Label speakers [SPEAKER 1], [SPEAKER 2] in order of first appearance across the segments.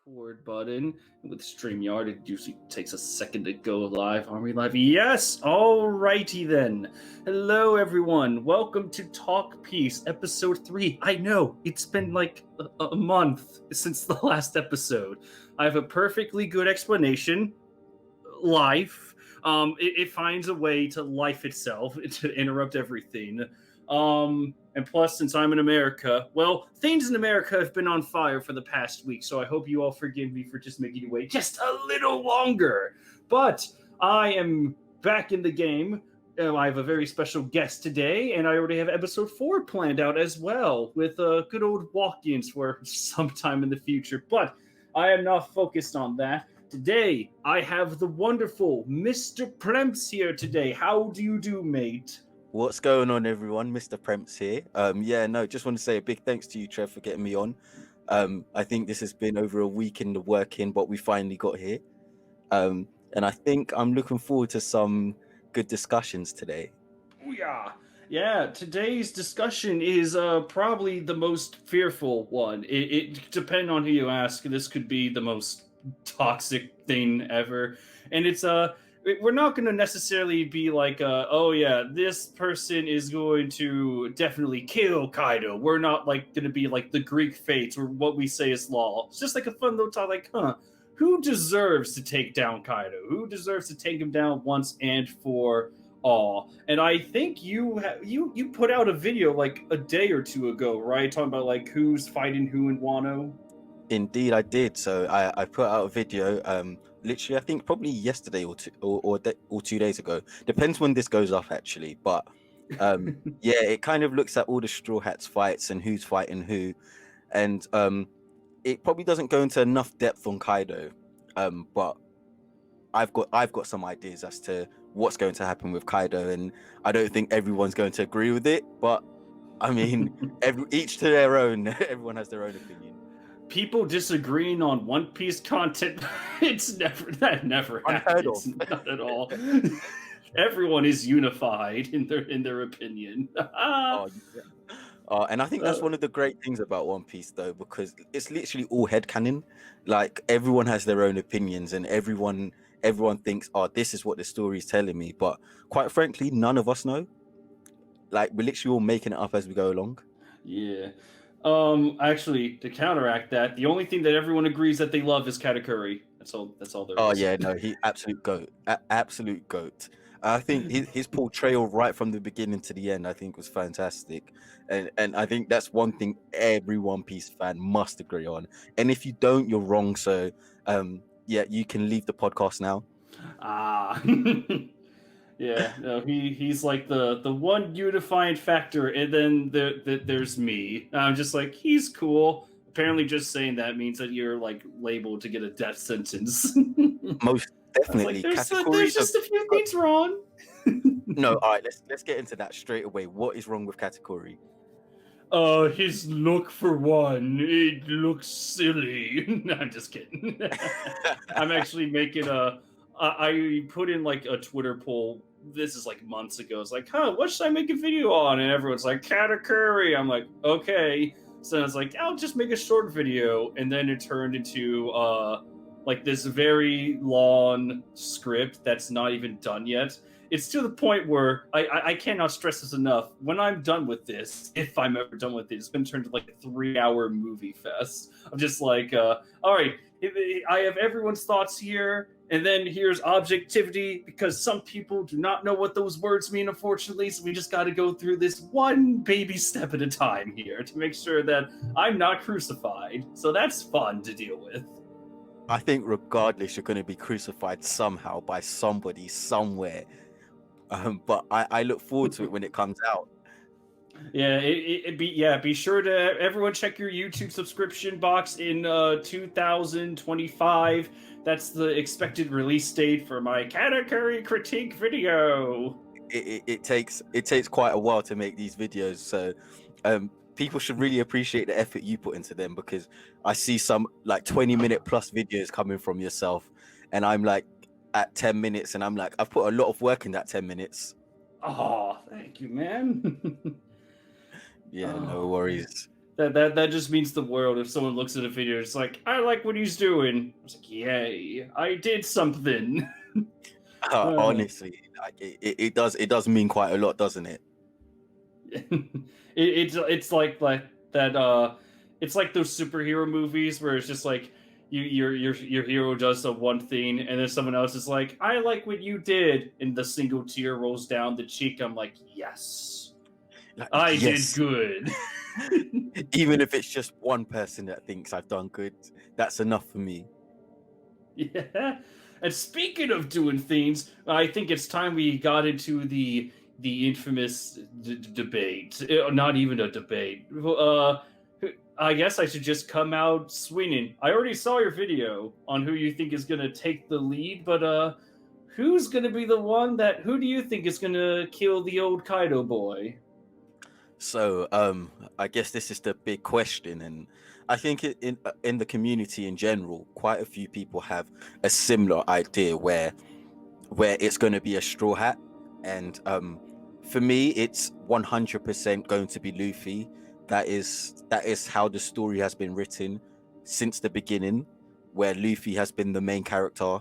[SPEAKER 1] record button. With StreamYard, it usually takes a second to go live. Are we live? Yes! Alrighty then. Hello, everyone. Welcome to Talk Piece, episode 3. I know, it's been like a month since the last episode. I have a perfectly good explanation. Life. It finds a way to life itself, to interrupt everything. And plus, since I'm in America, well, things in America have been on fire for the past week, so I hope you all forgive me for just making you wait just a little longer. But I am back in the game. I have a very special guest today, and I already have episode 4 planned out as well, with good old walk-ins for sometime in the future. But I am not focused on that. Today, I have the wonderful Mr. PREMPS here today. How do you do, mate?
[SPEAKER 2] What's going on, everyone? Mr. PREMPS here. Just want to say a big thanks to you, Trev, for getting me on. I think this has been over a week in the working, but we finally got here. And I think I'm looking forward to some good discussions today.
[SPEAKER 1] Yeah, today's discussion is probably the most fearful one. It depends on who you ask. This could be the most toxic thing ever. And it's we're not going to necessarily be like, oh yeah, this person is going to definitely kill Kaido. We're not like going to be like the Greek fates or what we say is law. It's just like a fun little talk, like, who deserves to take down Kaido? Who deserves to take him down once and for all? And I think you put out a video like a day or two ago, right? Talking about like who's fighting who in Wano.
[SPEAKER 2] Indeed, I did. So I put out a video, literally, I think probably yesterday or 2 days ago. Depends when this goes off, actually. But yeah, it kind of looks at all the Straw Hats fights and who's fighting who, and it probably doesn't go into enough depth on Kaido. But I've got some ideas as to what's going to happen with Kaido, and I don't think everyone's going to agree with it. But I mean, each to their own. Everyone has their own opinion.
[SPEAKER 1] People disagreeing on One Piece content, that never happens. Not at all. Everyone is unified in their opinion.
[SPEAKER 2] And I think that's one of the great things about One Piece, though, because it's literally all headcanon. Like, everyone has their own opinions, and everyone thinks, oh, this is what the story is telling me. But quite frankly, none of us know. Like, we're literally all making it up as we go along.
[SPEAKER 1] Yeah. Actually, to counteract that, the only thing that everyone agrees that they love is Katakuri. That's all there is.
[SPEAKER 2] Oh yeah, no, he absolute goat. Absolute goat. I think his portrayal right from the beginning to the end, I think, was fantastic. And I think that's one thing every One Piece fan must agree on. And if you don't, you're wrong. So yeah, you can leave the podcast now.
[SPEAKER 1] Yeah, no, he's like the one unifying factor, and then there's me. I'm just like, he's cool. Apparently, just saying that means that you're like labeled to get a death sentence.
[SPEAKER 2] Most definitely.
[SPEAKER 1] Like, there's just a few things wrong.
[SPEAKER 2] No, all right, let's get into that straight away. What is wrong with Katakuri?
[SPEAKER 1] His look, for one, it looks silly. No, I'm just kidding. I'm actually making I put in like a Twitter poll. This is like months ago. It's like, what should I make a video on? And everyone's like, Katakuri. I'm like, okay. So I was like, I'll just make a short video. And then it turned into like this very long script that's not even done yet. It's to the point where I cannot stress this enough. When I'm done with this, if I'm ever done with it, it's been turned into like a 3-hour movie fest. I'm just like, all right, I have everyone's thoughts here. And then here's objectivity, because some people do not know what those words mean, unfortunately. So we just got to go through this one baby step at a time here to make sure that I'm not crucified. So that's fun to deal with.
[SPEAKER 2] I think regardless, you're going to be crucified somehow by somebody somewhere. But I look forward to it when it comes out.
[SPEAKER 1] Yeah, be sure to everyone check your YouTube subscription box in 2025. That's the expected release date for my Katakuri critique video.
[SPEAKER 2] It takes quite a while to make these videos, so people should really appreciate the effort you put into them, because I see some like 20-minute plus videos coming from yourself, and I'm like at 10 minutes, and I'm like, I've put a lot of work in that 10 minutes.
[SPEAKER 1] Oh, thank you, man.
[SPEAKER 2] Yeah, no worries.
[SPEAKER 1] That just means the world if someone looks at a video. It's like, I like what he's doing. It's like, yay, I did something.
[SPEAKER 2] Honestly, like it does mean quite a lot, doesn't it?
[SPEAKER 1] It's like that. It's like those superhero movies where it's just like your hero does the one thing, and then someone else is like, I like what you did, and the single tear rolls down the cheek. I'm like, yes,
[SPEAKER 2] Like,
[SPEAKER 1] I did
[SPEAKER 2] yes,
[SPEAKER 1] good.
[SPEAKER 2] even if it's just one person that thinks I've done good, that's enough for me.
[SPEAKER 1] Yeah. And speaking of doing things, I think it's time we got into the infamous debate. Not even a debate. I guess I should just come out swinging. I already saw your video on who you think is gonna take the lead, but who's gonna be the one that? Who do you think is gonna kill the old Kaido boy?
[SPEAKER 2] So I guess this is the big question, and I think in the community in general, quite a few people have a similar idea where it's going to be a straw hat, and for me, it's 100% going to be Luffy. That is how the story has been written since the beginning, where Luffy has been the main character,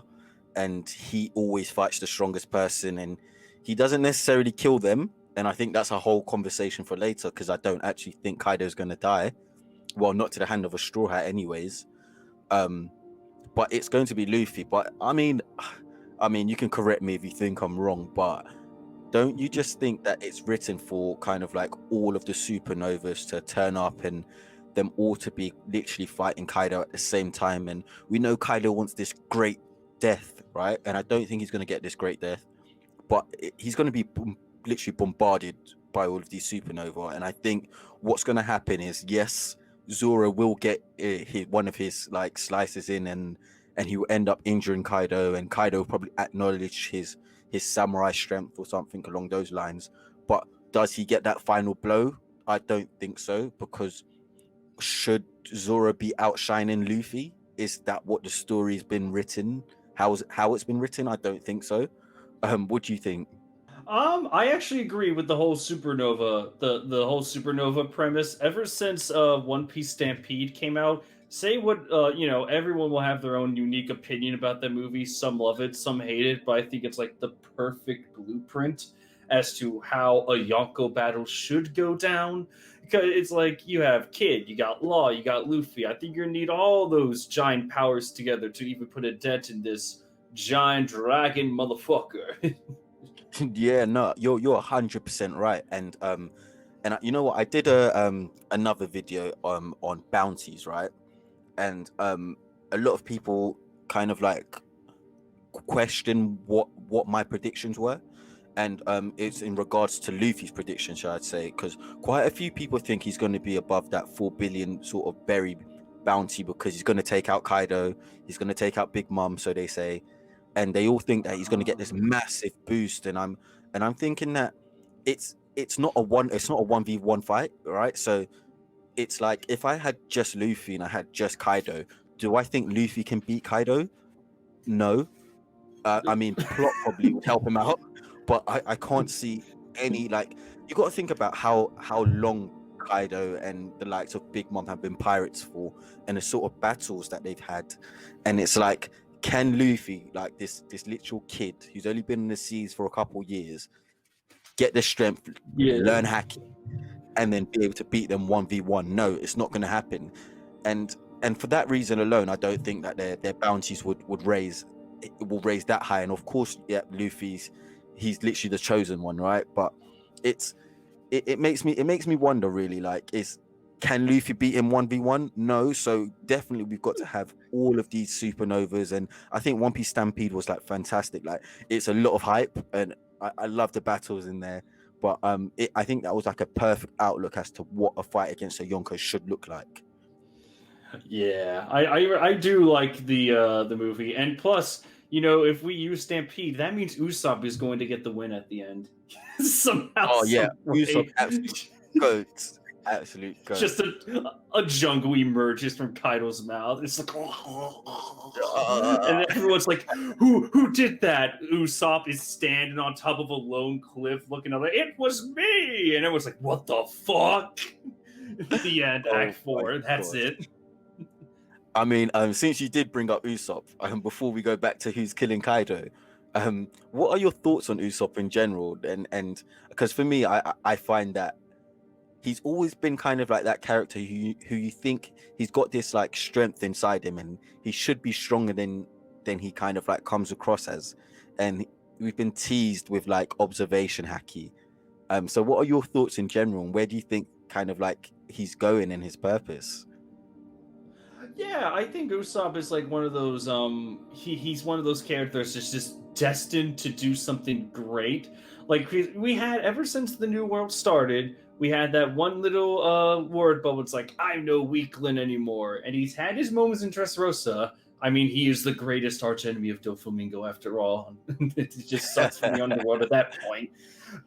[SPEAKER 2] and he always fights the strongest person, and he doesn't necessarily kill them. And I think that's a whole conversation for later, because I don't actually think Kaido's going to die. Well, not to the hand of a straw hat, anyways. Um, but it's going to be Luffy. But I mean, you can correct me if you think I'm wrong, but don't you just think that it's written for kind of like all of the supernovas to turn up and them all to be literally fighting Kaido at the same time? And we know Kaido wants this great death, right? And I don't think he's going to get this great death, but he's going to be literally bombarded by all of these supernova. And I think what's going to happen is, yes, Zoro will get one of his like slices in, and he will end up injuring Kaido, and Kaido will probably acknowledge his samurai strength or something along those lines. But does he get that final blow? I don't think so, because should Zoro be outshining Luffy? Is that what the story's been written? How it's been written? I don't think so. What do you think?
[SPEAKER 1] I actually agree with the whole supernova, the whole supernova premise. Ever since One Piece Stampede came out, say what everyone will have their own unique opinion about that movie. Some love it, some hate it, but I think it's like the perfect blueprint as to how a Yonko battle should go down. Because it's like you have Kid, you got Law, you got Luffy. I think you're gonna need all those giant powers together to even put a dent in this giant dragon motherfucker.
[SPEAKER 2] Yeah, no, you're 100% right. And you know what? I did another video on bounties, right? And a lot of people kind of like question what my predictions were, and it's in regards to Luffy's prediction, shall I say? Because quite a few people think he's going to be above that 4 billion sort of berry bounty, because he's going to take out Kaido, he's going to take out Big Mom, so they say, and they all think that he's going to get this massive boost. And I'm thinking that it's not a 1v1 fight, right? So it's like, if I had just Luffy and I had just Kaido, do I think Luffy can beat Kaido? No. I mean, plot probably would help him out, but I can't see any, like, you got to think about how long Kaido and the likes of Big Mom have been pirates for, and the sort of battles that they've had. And it's like, can Luffy, like this literal kid who's only been in the seas for a couple years, get the strength,
[SPEAKER 1] Yeah.
[SPEAKER 2] learn hacking, and then be able to beat them 1v1? No, it's not going to happen. And for that reason alone, I don't think that their bounties will raise that high. And of course, yeah, he's literally the chosen one, right? But it makes me wonder, really, like, can Luffy beat him 1v1? No. So definitely we've got to have all of these supernovas. And I think One Piece Stampede was like fantastic. Like, it's a lot of hype, and I love the battles in there. But I think that was like a perfect outlook as to what a fight against a Yonko should look like.
[SPEAKER 1] Yeah, I do like the movie, and plus, if we use Stampede, that means Usopp is going to get the win at the end somehow.
[SPEAKER 2] Oh yeah,
[SPEAKER 1] some way.
[SPEAKER 2] Usopp, goats, absolute goat.
[SPEAKER 1] Just a jungle emerges from Kaido's mouth. It's like, and then everyone's like, "Who did that?" Usopp is standing on top of a lone cliff, looking up. It was me, and everyone's like, "What the fuck?" The end,
[SPEAKER 2] Oh
[SPEAKER 1] Act
[SPEAKER 2] my
[SPEAKER 1] 4. That's
[SPEAKER 2] gosh.
[SPEAKER 1] it.
[SPEAKER 2] I mean, since you did bring up Usopp, before we go back to who's killing Kaido, what are your thoughts on Usopp in general? And because for me, I find that he's always been kind of like that character who you think he's got this like strength inside him, and he should be stronger than he kind of like comes across as. And we've been teased with like observation hacky. So what are your thoughts in general, and where do you think kind of like he's going in his purpose?
[SPEAKER 1] Yeah, I think Usopp is like one of those he's one of those characters that's just destined to do something great. Like we had ever since the New World started, we had that one little word bubble. It's like, I'm no weakling anymore. And he's had his moments in Dressrosa. I mean, he is the greatest archenemy of Doflamingo after all. It just sucks from the underworld at that point.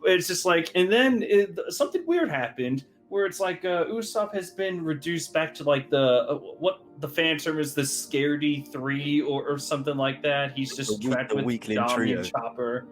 [SPEAKER 1] It's just like, and then something weird happened where it's like Usopp has been reduced back to like the what the fan term is, the Scaredy 3 or something like that. He's just trapped
[SPEAKER 2] The
[SPEAKER 1] with
[SPEAKER 2] weakling
[SPEAKER 1] Dami and
[SPEAKER 2] trio.
[SPEAKER 1] Chopper.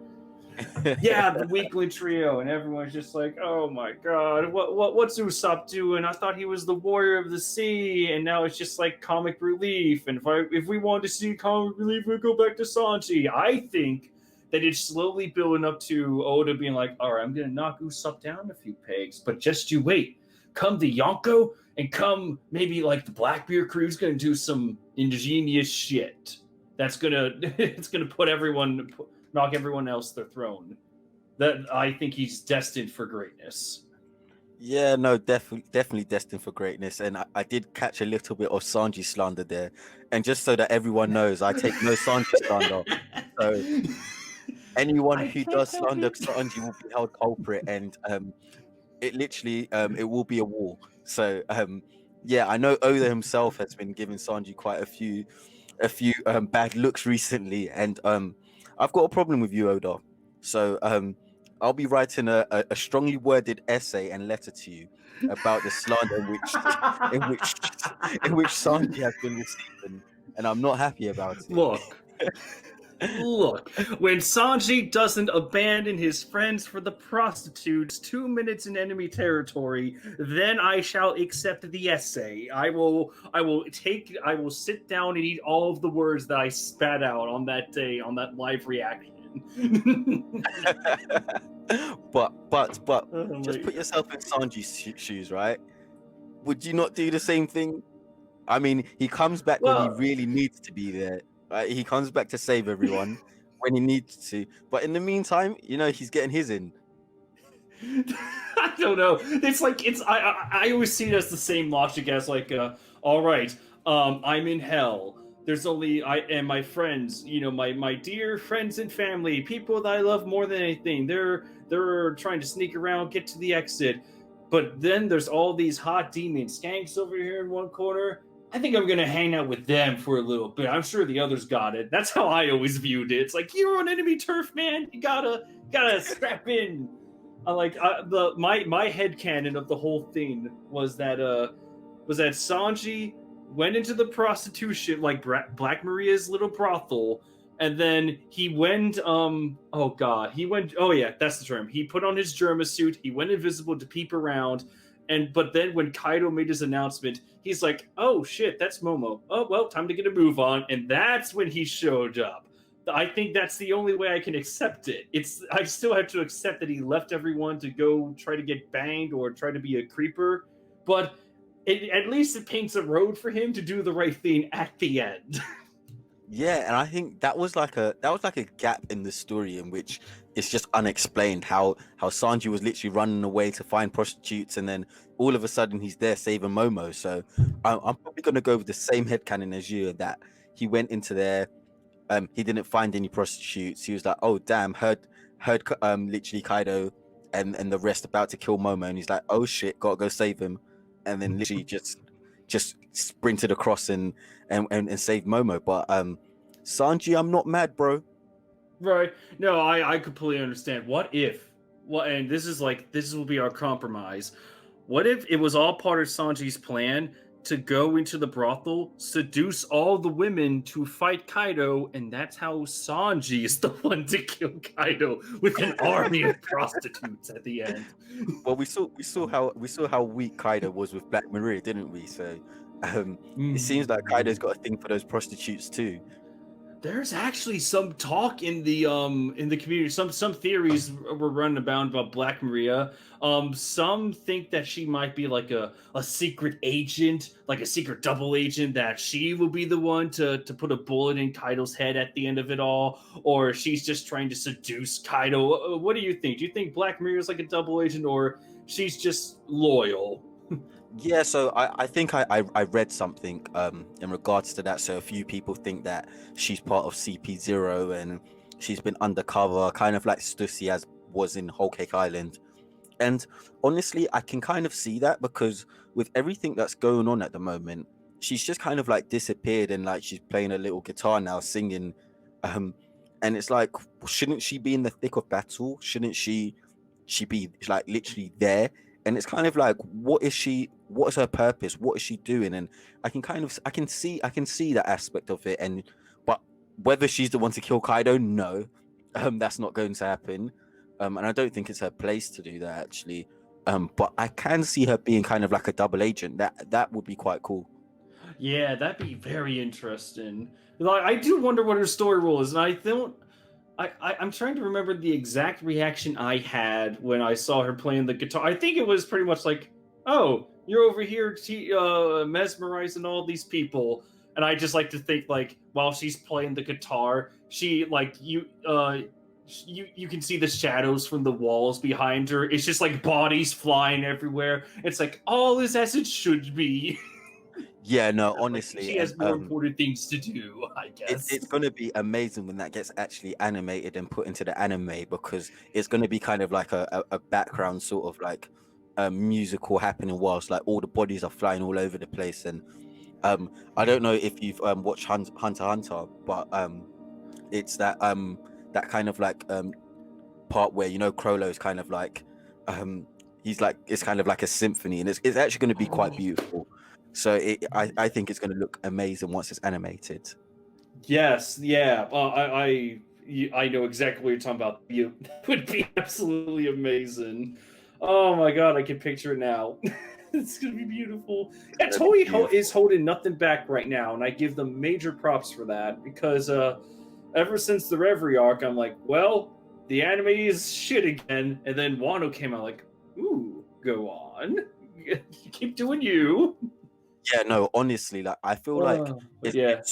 [SPEAKER 1] Yeah, the weakling trio, and everyone's just like, "Oh my god, what's Usopp doing? I thought he was the warrior of the sea, and now it's just like comic relief. And if we want to see comic relief, we go back to Sanji." I think that it's slowly building up to Oda being like, "All right, I'm gonna knock Usopp down a few pegs, but just you wait. Come the Yonko, and come maybe like the Blackbeard crew's gonna do some ingenious shit. That's gonna it's gonna put everyone." Knock everyone else their throne. That I think he's destined for greatness.
[SPEAKER 2] Yeah, no, definitely destined for greatness. And I did catch a little bit of Sanji slander there. And just so that everyone knows, I take no Sanji slander. So anyone
[SPEAKER 1] I
[SPEAKER 2] who
[SPEAKER 1] can't
[SPEAKER 2] does
[SPEAKER 1] help
[SPEAKER 2] slander
[SPEAKER 1] it.
[SPEAKER 2] Sanji will be held culprit, and it literally it will be a war. So yeah, I know Oda himself has been giving Sanji quite a few bad looks recently, and I've got a problem with you, Oda. So I'll be writing a strongly worded essay and letter to you about the slander in which in which Sanji has been receiving, and I'm not happy about it.
[SPEAKER 1] Look, look. When Sanji doesn't abandon his friends for the prostitutes 2 minutes in enemy territory, then I shall accept the essay. I will sit down and eat all of the words that I spat out on that day on that live reaction.
[SPEAKER 2] but
[SPEAKER 1] Oh
[SPEAKER 2] just
[SPEAKER 1] my
[SPEAKER 2] put
[SPEAKER 1] god.
[SPEAKER 2] yourself in Sanji's shoes, right? Would you not do the same thing? I mean, he comes back when he
[SPEAKER 1] Well,
[SPEAKER 2] really needs to be there. Right? He comes back to save everyone when he needs to. But in the meantime, he's getting his in.
[SPEAKER 1] I don't know. It's like I always see it as the same logic as like all right, I'm in hell. There's only I and my friends, my dear friends and family, people that I love more than anything. They're trying to sneak around, get to the exit. But then there's all these hot demons, skanks over here in one corner. I think I'm gonna hang out with them for a little bit. I'm sure the others got it. That's how I always viewed it. It's like you're on enemy turf, man. You gotta strap in. My head canon of the whole thing was that Sanji went into the prostitution, like Black Maria's little brothel, and then he went oh yeah, that's the term. He put on his Germa suit, he went invisible to peep around, but then when Kaido made his announcement, he's like, "Oh shit, that's Momo. Oh well, time to get a move on." And that's when he showed up. I think that's the only way I can accept it. I still have to accept that he left everyone to go try to get banged or try to be a creeper, but at least it paints a road for him to do the right thing at the end.
[SPEAKER 2] Yeah, and I think that was like a gap in the story in which it's just unexplained how Sanji was literally running away to find prostitutes, and then all of a sudden he's there saving Momo. So I'm probably gonna go with the same headcanon as you, that he went into there. He didn't find any prostitutes. He was like, "Oh damn, heard literally Kaido and the rest about to kill Momo," and he's like, "Oh shit, gotta go save him," and then literally just sprinted across and saved Momo. But Sanji, I'm not mad, bro.
[SPEAKER 1] Right. No, I completely understand. And this will be our compromise. What if it was all part of Sanji's plan to go into the brothel, seduce all the women to fight Kaido, and that's how Sanji is the one to kill Kaido with an army of prostitutes at the end.
[SPEAKER 2] Well, we saw how weak Kaido was with Black Maria, didn't we? So it seems like Kaido's got a thing for those prostitutes too.
[SPEAKER 1] There's actually some talk in the community. Some theories were running about Black Maria. Some think that she might be like a secret agent, like a secret double agent, that she will be the one to put a bullet in Kaido's head at the end of it all, or she's just trying to seduce Kaido. What do you think? Do you think Black Maria is like a double agent, or she's just loyal?
[SPEAKER 2] Yeah, so I think I read something in regards to that. So a few people think that she's part of CP0 and she's been undercover, kind of like Stussy as was in Whole Cake Island. And honestly, I can kind of see that because with everything that's going on at the moment, she's just kind of like disappeared and like she's playing a little guitar now, singing. And it's like, shouldn't she be in the thick of battle? Shouldn't she be like literally there? And it's kind of like, what is her purpose? What is she doing? And I can see that aspect of it. And but whether she's the one to kill Kaido, no, that's not going to happen. And I don't think it's her place to do that actually. But I can see her being kind of like a double agent. That would be quite cool.
[SPEAKER 1] Yeah, that'd be very interesting. Like, I do wonder what her story role is, and I don't. I'm trying to remember the exact reaction I had when I saw her playing the guitar. I think it was pretty much like, "Oh, you're over here mesmerizing all these people," and I just like to think like while she's playing the guitar, she like you can see the shadows from the walls behind her. It's just like bodies flying everywhere. It's like all is as it should be.
[SPEAKER 2] Yeah, no,
[SPEAKER 1] Like,
[SPEAKER 2] honestly,
[SPEAKER 1] she has more important things to do, I guess.
[SPEAKER 2] it's going to be amazing when that gets actually animated and put into the anime because it's going to be kind of like a background sort of like musical happening whilst like all the bodies are flying all over the place. And I don't know if you've watched Hunter x Hunter, but it's that kind of like part where Crollo's kind of like he's like, it's kind of like a symphony, and it's actually going to be quite beautiful. So I think it's going to look amazing once it's animated.
[SPEAKER 1] Yes, yeah. I know exactly what you're talking about. You would be absolutely amazing. Oh my god, I can picture it now. It's gonna be beautiful. Yeah, Toei is holding nothing back right now, and I give them major props for that because ever since the Reverie arc, I'm like, well, the anime is shit again, and then Wano came out like, ooh, go on, keep doing you.
[SPEAKER 2] Yeah, no, honestly, like I feel like it's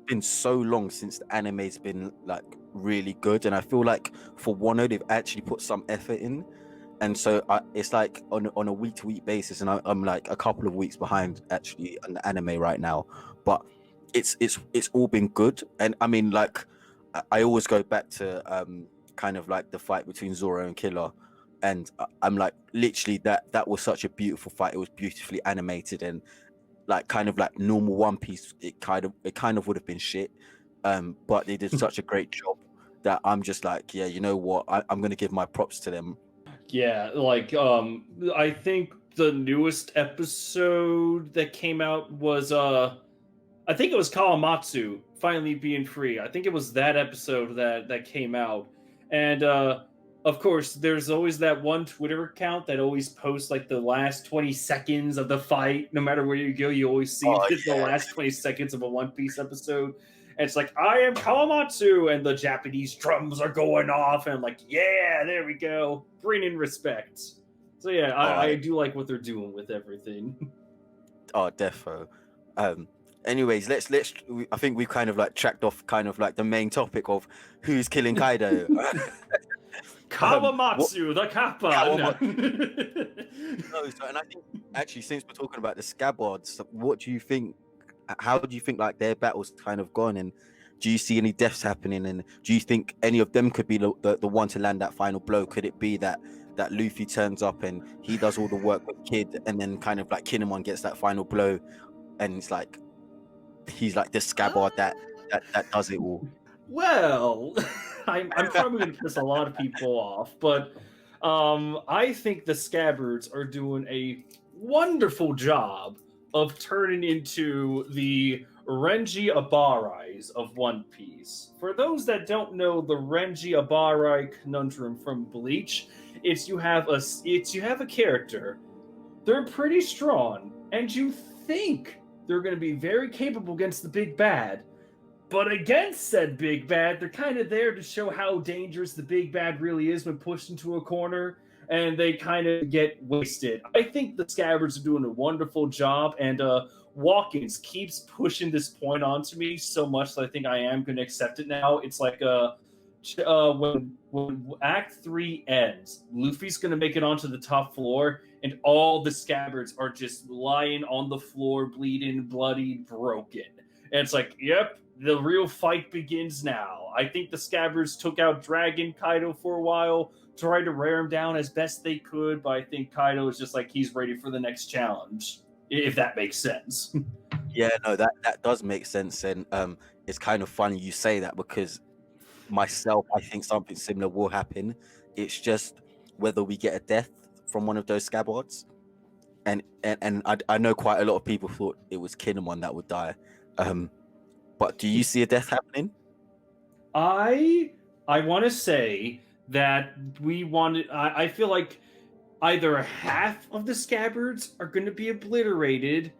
[SPEAKER 2] been so long since the anime's been like really good, and I feel like for Wano they've actually put some effort in, and so it's like on a week-to-week basis, and I'm like a couple of weeks behind actually on the anime right now, but it's all been good. And I mean, like I always go back to kind of like the fight between Zoro and Killer, and I'm like, literally that was such a beautiful fight. It was beautifully animated, and like kind of like normal One Piece, it kind of would have been shit, but they did such a great job that I'm just like, yeah, you know what, I'm gonna give my props to them.
[SPEAKER 1] Yeah, like I think the newest episode that came out was I think it was Kawamatsu finally being free. I think it was that episode that came out. And of course, there's always that one Twitter account that always posts like the last 20 seconds of the fight. No matter where you go, you always see the last 20 seconds of a One Piece episode. And it's like, I am Kawamatsu, and the Japanese drums are going off, and I'm like, yeah, there we go. Bring in respect. So yeah, I do like what they're doing with everything.
[SPEAKER 2] Oh, defo. Anyways, let's I think we've kind of like tracked off kind of like the main topic of who's killing Kaido.
[SPEAKER 1] Kawamatsu, the Kappa.
[SPEAKER 2] No, and I think actually, since we're talking about the scabbards, what do you think? How do you think like their battle's kind of gone? And do you see any deaths happening? And do you think any of them could be the one to land that final blow? Could it be that Luffy turns up and he does all the work with Kid, and then kind of like Kinemon gets that final blow, and it's like he's like the scabbard that does it all?
[SPEAKER 1] Well, I'm probably going to piss a lot of people off, but I think the Scabbards are doing a wonderful job of turning into the Renji Abarais of One Piece. For those that don't know the Renji Abarai conundrum from Bleach, you have a character. They're pretty strong, and you think they're going to be very capable against the big bad. But against said big bad, they're kind of there to show how dangerous the big bad really is when pushed into a corner, and they kind of get wasted. I think the Scabbards are doing a wonderful job, and Watkins keeps pushing this point onto me so much that I think I am going to accept it now. It's like when Act 3 ends, Luffy's going to make it onto the top floor, and all the Scabbards are just lying on the floor, bleeding, bloody, broken. And it's like, yep, the real fight begins now. I think the Scabbards took out Dragon Kaido for a while, tried to wear him down as best they could, but I think Kaido is just like he's ready for the next challenge, if that makes sense.
[SPEAKER 2] Yeah, no, that does make sense, and it's kind of funny you say that because myself, I think something similar will happen. It's just whether we get a death from one of those Scabbards, and I know quite a lot of people thought it was Kinemon that would die. But do you see a death happening?
[SPEAKER 1] I want to say that I feel like either half of the Scabbards are going to be obliterated,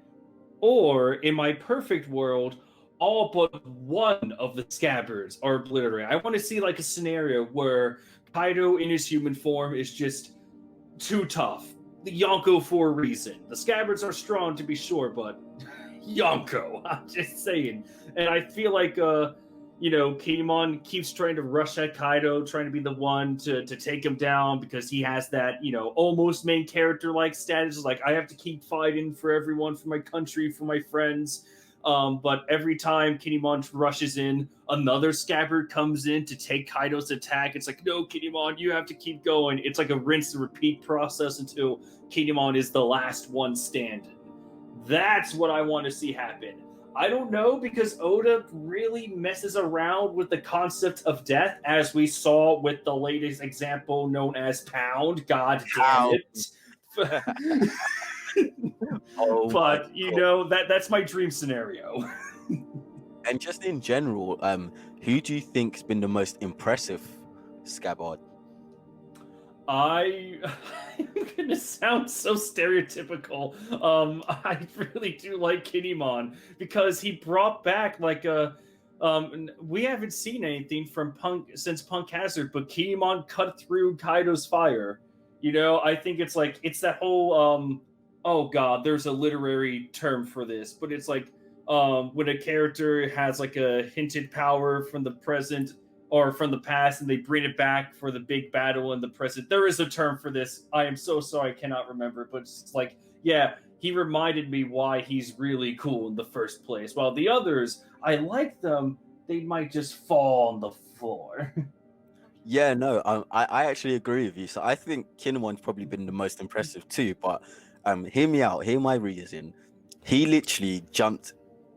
[SPEAKER 1] or in my perfect world, all but one of the Scabbards are obliterated. I want to see like a scenario where Kaido in his human form is just too tough. The Yonko for a reason. The Scabbards are strong to be sure, but Yonko, I'm just saying. And I feel like Kinemon keeps trying to rush at Kaido, trying to be the one to take him down because he has that, almost main character like status. Like, I have to keep fighting for everyone, for my country, for my friends. But every time Kinemon rushes in, another Scabbard comes in to take Kaido's attack. It's like, no, Kinemon, you have to keep going. It's like a rinse and repeat process until Kinemon is the last one standing. That's what I want to see happen. I don't know, because Oda really messes around with the concept of death, as we saw with the latest example known as Pound. God damn it.
[SPEAKER 2] Oh,
[SPEAKER 1] but that's my dream scenario.
[SPEAKER 2] And just in general, who do you think's been the most impressive Scabbard?
[SPEAKER 1] I'm gonna sound so stereotypical. I really do like Kinemon because he brought back like a. We haven't seen anything from Punk since Punk Hazard, but Kinemon cut through Kaido's fire. I think it's like it's that whole. Oh God, there's a literary term for this, but it's like when a character has like a hinted power from the present or from the past, and they bring it back for the big battle in the present. There is a term for this. I am so sorry, I cannot remember, but it's like, yeah, he reminded me why he's really cool in the first place. While the others, I like them, they might just fall on the floor.
[SPEAKER 2] Yeah, no, I actually agree with you. So I think Kinemon's probably been the most impressive too. But hear me out, hear my reason. He literally jumped,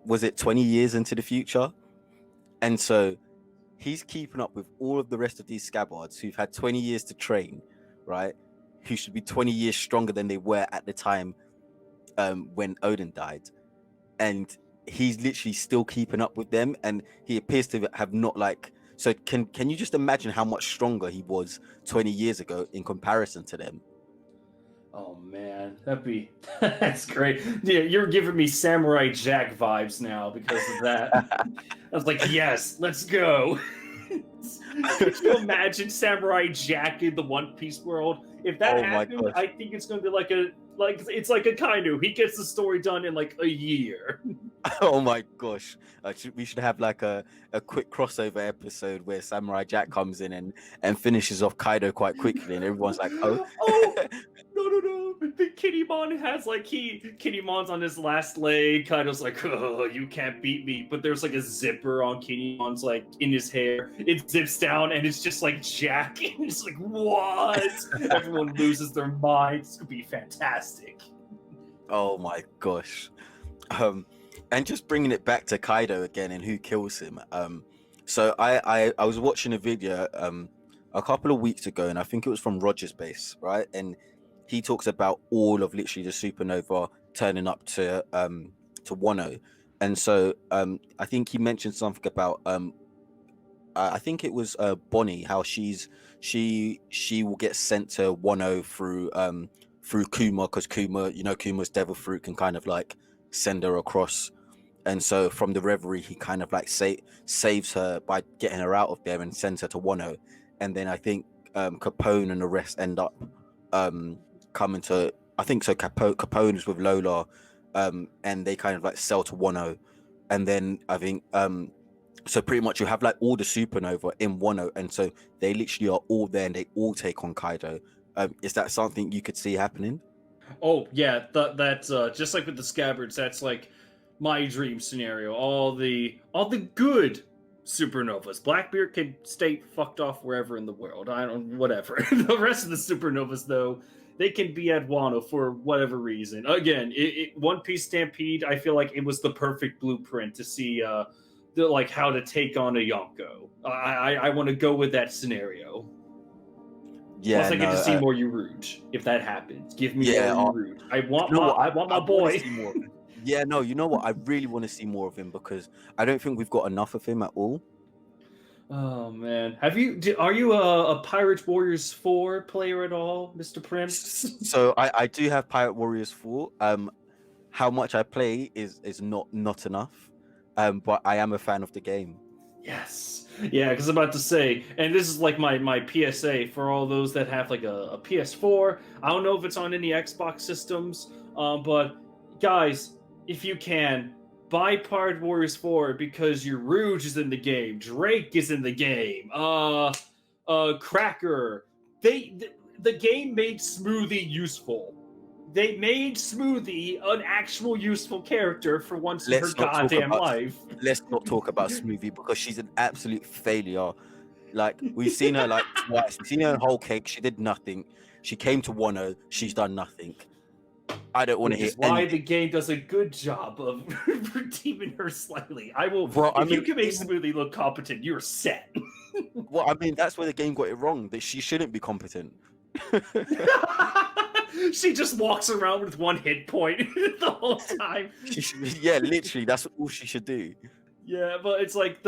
[SPEAKER 2] was it 20 years into the future? And so he's keeping up with all of the rest of these Scabbards who've had 20 years to train, right? Who should be 20 years stronger than they were at the time when Odin died. And he's literally still keeping up with them, and he appears to have not like. So can you just imagine how much stronger he was 20 years ago in comparison to them?
[SPEAKER 1] Oh man, that's great. Yeah, you're giving me Samurai Jack vibes now because of that. I was like, yes, let's go. Could you imagine Samurai Jack in the One Piece world? If that happened, I think it's going to be it's like a Kaido. He gets the story done in like a year.
[SPEAKER 2] Oh my gosh, we should have like a quick crossover episode where Samurai Jack comes in and finishes off Kaido quite quickly, and everyone's like, oh.
[SPEAKER 1] No. Kinemon has like Kinemon's on his last leg. Kaido's like, oh, you can't beat me. But there's like a zipper on Kinemon's like in his hair. It zips down and it's just like Jack. And it's like, what? Everyone loses their minds. This could be fantastic.
[SPEAKER 2] Oh my gosh. And just bringing it back to Kaido again and who kills him. So I was watching a video a couple of weeks ago, and I think it was from Roger's Base, right? And he talks about all of literally the supernova turning up to Wano, and so I think he mentioned something about I think it was Bonnie, how she will get sent to Wano through Kuma, because Kuma's devil fruit can kind of like send her across. And so from the reverie, he kind of like saves her by getting her out of there and sends her to Wano. And then I think Capone and the rest end up coming to, I think so. Capone is with Lola, and they kind of like sell to Wano. And then I think so pretty much you have like all the supernova in Wano, and so they literally are all there and they all take on Kaido. Is that something you could see happening?
[SPEAKER 1] Oh yeah, that's just like with the scabbards. That's like my dream scenario. All the good supernovas. Blackbeard can stay fucked off wherever in the world. I don't whatever. The rest of the supernovas though, they can be at Wano for whatever reason. Again, One Piece Stampede. I feel like it was the perfect blueprint to see like how to take on a Yonko. I want to go with that scenario.
[SPEAKER 2] Yeah,
[SPEAKER 1] Plus, I get
[SPEAKER 2] no,
[SPEAKER 1] to see more Uruj if that happens. Give me
[SPEAKER 2] yeah,
[SPEAKER 1] more Uruj. I want my
[SPEAKER 2] I
[SPEAKER 1] boy.
[SPEAKER 2] see more of him. Yeah, no, you know what? I really want to see more of him because I don't think we've got enough of him at all.
[SPEAKER 1] Oh man, are you a Pirate Warriors 4 player at all, Mr. Primps?
[SPEAKER 2] So I do have Pirate Warriors 4. How much I play is not enough. But I am a fan of the game.
[SPEAKER 1] Yes. Yeah, because I'm about to say, and this is like my PSA for all those that have like a PS4. I don't know if it's on any Xbox systems, but guys, if you can, buy Pirate Warriors 4 because your Rouge is in the game, Drake is in the game, Cracker. The game made Smoothie useful. They made Smoothie an actual useful character for once in her goddamn life.
[SPEAKER 2] Let's not talk about Smoothie because she's an absolute failure. Like we've seen her like twice. We've seen her in Whole Cake. She did nothing. She came to Wano. She's done nothing. I don't want to hear
[SPEAKER 1] why
[SPEAKER 2] anything.
[SPEAKER 1] the game does a good job of redeeming her slightly. I will.
[SPEAKER 2] Well,
[SPEAKER 1] if you can make Smoothie look competent, you're set.
[SPEAKER 2] Well, I mean, that's where the game got it wrong. That she shouldn't be competent.
[SPEAKER 1] She just walks around with one hit point the whole time.
[SPEAKER 2] Yeah, literally, that's all she should do.
[SPEAKER 1] Yeah, but it's like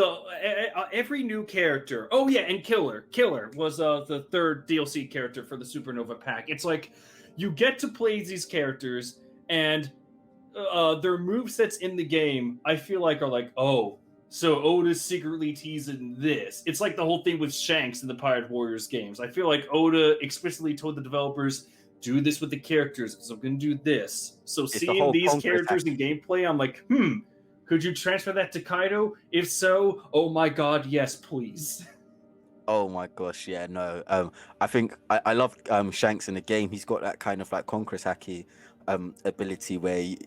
[SPEAKER 1] every new character. Oh yeah, and Killer was the third DLC character for the Supernova pack. It's like you get to play these characters, and their movesets in the game, I feel like, are like, oh, so Oda's secretly teasing this. It's like the whole thing with Shanks in the Pirate Warriors games. I feel like Oda explicitly told the developers, do this with the characters, because I'm going to do this. So
[SPEAKER 2] It's
[SPEAKER 1] seeing these characters in gameplay, I'm like, could you transfer that to Kaido? If so, oh my god, yes, please.
[SPEAKER 2] Oh my gosh, yeah, no. I think I love Shanks in the game. He's got that kind of like Conqueror's Haki ability where he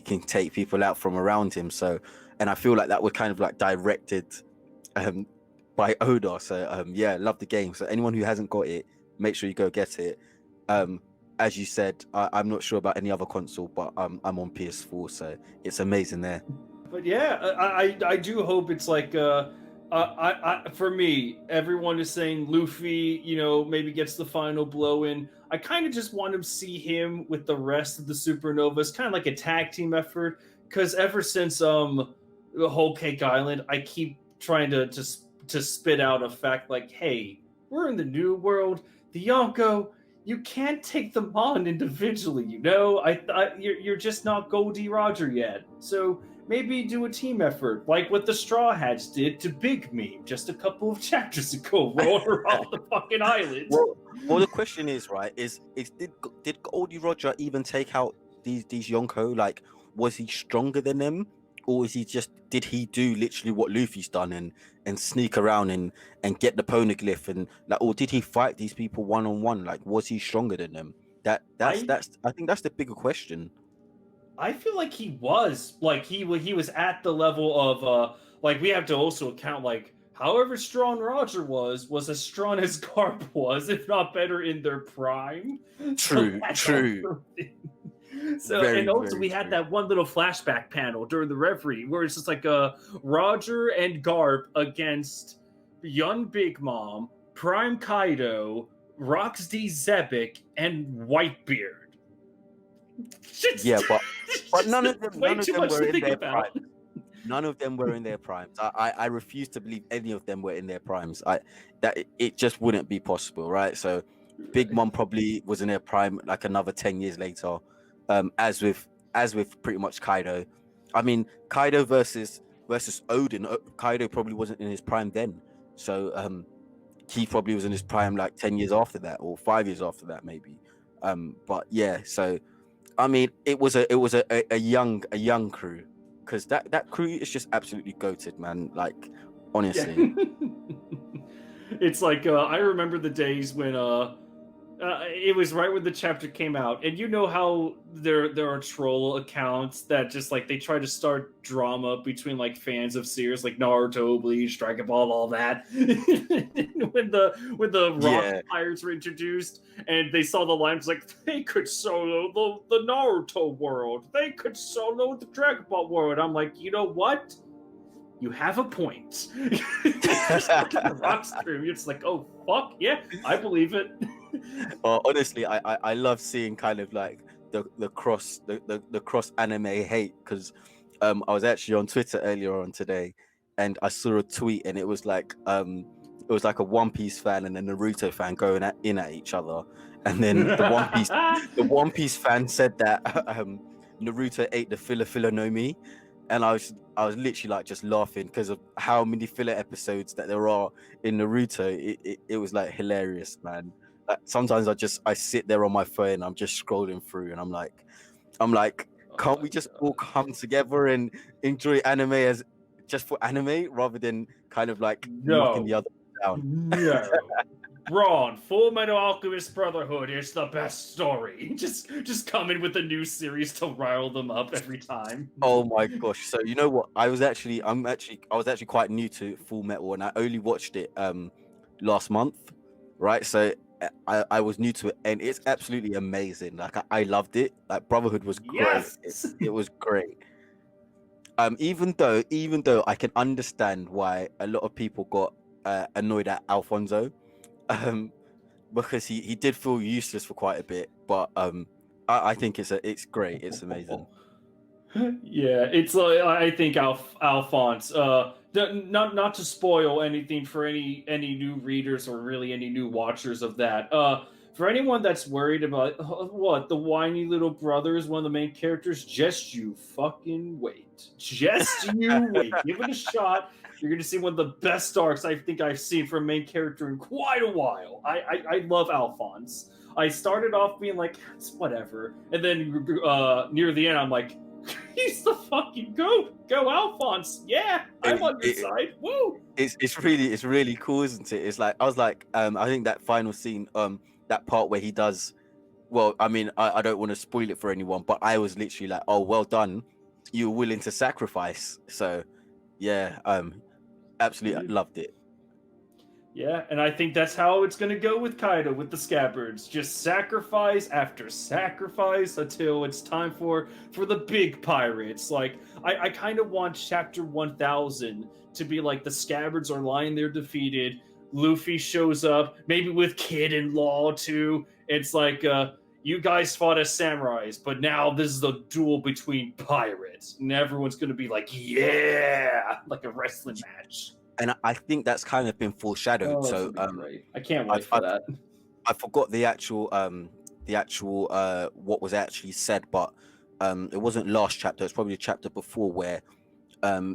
[SPEAKER 2] can take people out from around him. So, and I feel like that was kind of like directed by Oda. So yeah, love the game. So anyone who hasn't got it, make sure you go get it. As you said, I'm not sure about any other console, but I'm on PS4, so it's amazing there.
[SPEAKER 1] But yeah, I do hope it's like for me, everyone is saying Luffy, maybe gets the final blow in. I kind of just want to see him with the rest of the Supernovas, kind of like a tag team effort. Because ever since the Whole Cake Island, I keep trying to spit out a fact like, hey, we're in the new world. The Yonko, you can't take them on individually. You're just not Goldie Roger yet. So maybe do a team effort, like what the Straw Hats did to Big Meme just a couple of chapters ago, rolling around the fucking island.
[SPEAKER 2] Well, the question is, right, did Goldie Roger even take out these Yonko? Like, was he stronger than them? Or did he do literally what Luffy's done and sneak around and get the poneglyph and like, or did he fight these people one-on-one? Like, was he stronger than them? I think that's the bigger question.
[SPEAKER 1] I feel like he was he was at the level of like we have to also account like however strong Roger was as strong as Garp was, if not better in their prime.
[SPEAKER 2] True.
[SPEAKER 1] So very, and also we had that one little flashback panel during the reverie where it's just like Roger and Garp against young Big Mom, Prime Kaido, Rox D Zebek, and Whitebeard.
[SPEAKER 2] Yeah, but none of them,
[SPEAKER 1] way too much
[SPEAKER 2] were
[SPEAKER 1] to
[SPEAKER 2] in
[SPEAKER 1] think
[SPEAKER 2] their
[SPEAKER 1] about.
[SPEAKER 2] prime. None of them were in their primes. I refuse to believe any of them were in their primes. It just wouldn't be possible, right? So Big Mom probably was in their prime like another 10 years later. As with pretty much Kaido. I mean, Kaido versus Odin. Kaido probably wasn't in his prime then. So he probably was in his prime like 10 years after that, or 5 years after that, maybe. But yeah, so I mean, it was a young crew, because that crew is just absolutely goated, man. Like, honestly.
[SPEAKER 1] Yeah. It's like I remember the days when it was right when the chapter came out, and you know how there are troll accounts that just like they try to start drama between like fans of series like Naruto, Bleach, Dragon Ball, all that. When the rock
[SPEAKER 2] Yeah,
[SPEAKER 1] pirates were introduced, and they saw the lines like they could solo the Naruto world, they could solo the Dragon Ball world. I'm like, you know what? You have a point. Just look at the rock stream. You're just like, oh fuck yeah, I believe it.
[SPEAKER 2] honestly, I love seeing kind of like the cross anime hate, because I was actually on Twitter earlier on today, and I saw a tweet, and it was like a One Piece fan and a Naruto fan going in at each other, and then the One Piece fan said that Naruto ate the filler no Mi, and I was literally like just laughing because of how many filler episodes that there are in Naruto. It was like hilarious, man. Like, sometimes I sit there on my phone, I'm just scrolling through, and I'm like,
[SPEAKER 1] Oh
[SPEAKER 2] can't
[SPEAKER 1] my
[SPEAKER 2] we just all
[SPEAKER 1] god.
[SPEAKER 2] come together and enjoy anime as just for anime, rather than kind of like knocking the
[SPEAKER 1] No.
[SPEAKER 2] other down?
[SPEAKER 1] No. Wrong. Full Metal Alchemist Brotherhood is the best story. Just come in with a new series to rile them up every time.
[SPEAKER 2] Oh my gosh! So you know what? I was actually quite new to Full Metal, and I only watched it last month, right? So I was new to it, and it's absolutely amazing. Like, I loved it. Like, Brotherhood was great.
[SPEAKER 1] Yes.
[SPEAKER 2] It was great. Even though I can understand why a lot of people got annoyed at Alfonso, um, because he did feel useless for quite a bit. But I think it's great. It's amazing.
[SPEAKER 1] Yeah, it's like I think Alphonse. Not to spoil anything for any new readers or really any new watchers of that. For anyone that's worried about what the whiny little brother is one of the main characters, just you fucking wait. Just you wait. Give it a shot. You're gonna see one of the best arcs I think I've seen for a main character in quite a while. I love Alphonse. I started off being like, it's whatever, and then near the end, I'm like, he's the fucking goat. Go Alphonse. Yeah, I'm on your side. Woo.
[SPEAKER 2] It's really cool, isn't it? It's like, I was like, I think that final scene, that part where he does, well, I mean, I don't want to spoil it for anyone, but I was literally like, oh, well done, you were willing to sacrifice. So yeah, absolutely loved it.
[SPEAKER 1] Yeah, and I think that's how it's gonna go with Kaido with the scabbards. Just sacrifice after sacrifice until it's time for the big pirates. Like I kind of want chapter 1000 to be like the scabbards are lying there defeated. Luffy shows up, maybe with Kid and Law too. It's like you guys fought as samurais, but now this is the duel between pirates, and everyone's gonna be like, yeah, like a wrestling match.
[SPEAKER 2] And I think that's kind of been foreshadowed.
[SPEAKER 1] Oh, that's
[SPEAKER 2] So
[SPEAKER 1] gonna be great. I can't
[SPEAKER 2] I,
[SPEAKER 1] wait for
[SPEAKER 2] I
[SPEAKER 1] that.
[SPEAKER 2] I forgot the actual what was actually said, but it wasn't last chapter. It's probably the chapter before, where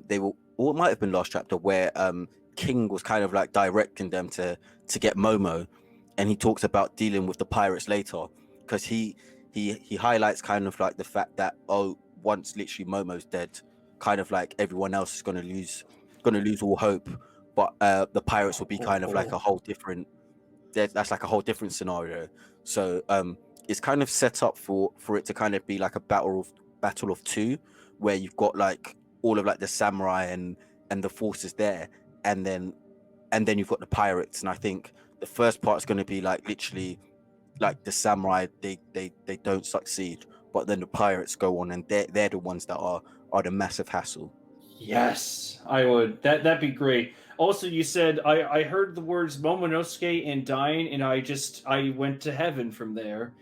[SPEAKER 2] they were, or it might have been last chapter, where King was kind of like directing them to get Momo, and he talks about dealing with the pirates later, because he highlights kind of like the fact that, oh, once literally Momo's dead, kind of like everyone else is gonna lose all hope, but the pirates will be kind of like a whole different, that's like a whole different scenario. So it's kind of set up for it to kind of be like a battle of two, where you've got like all of like the samurai and the forces there, and then you've got the pirates. And I think the first part is going to be like literally like the samurai, they don't succeed, but then the pirates go on, and they're the ones that are the massive hassle.
[SPEAKER 1] Yes, I would. That'd be great. Also, you said I heard the words Momonosuke and dying, and I went to heaven from there.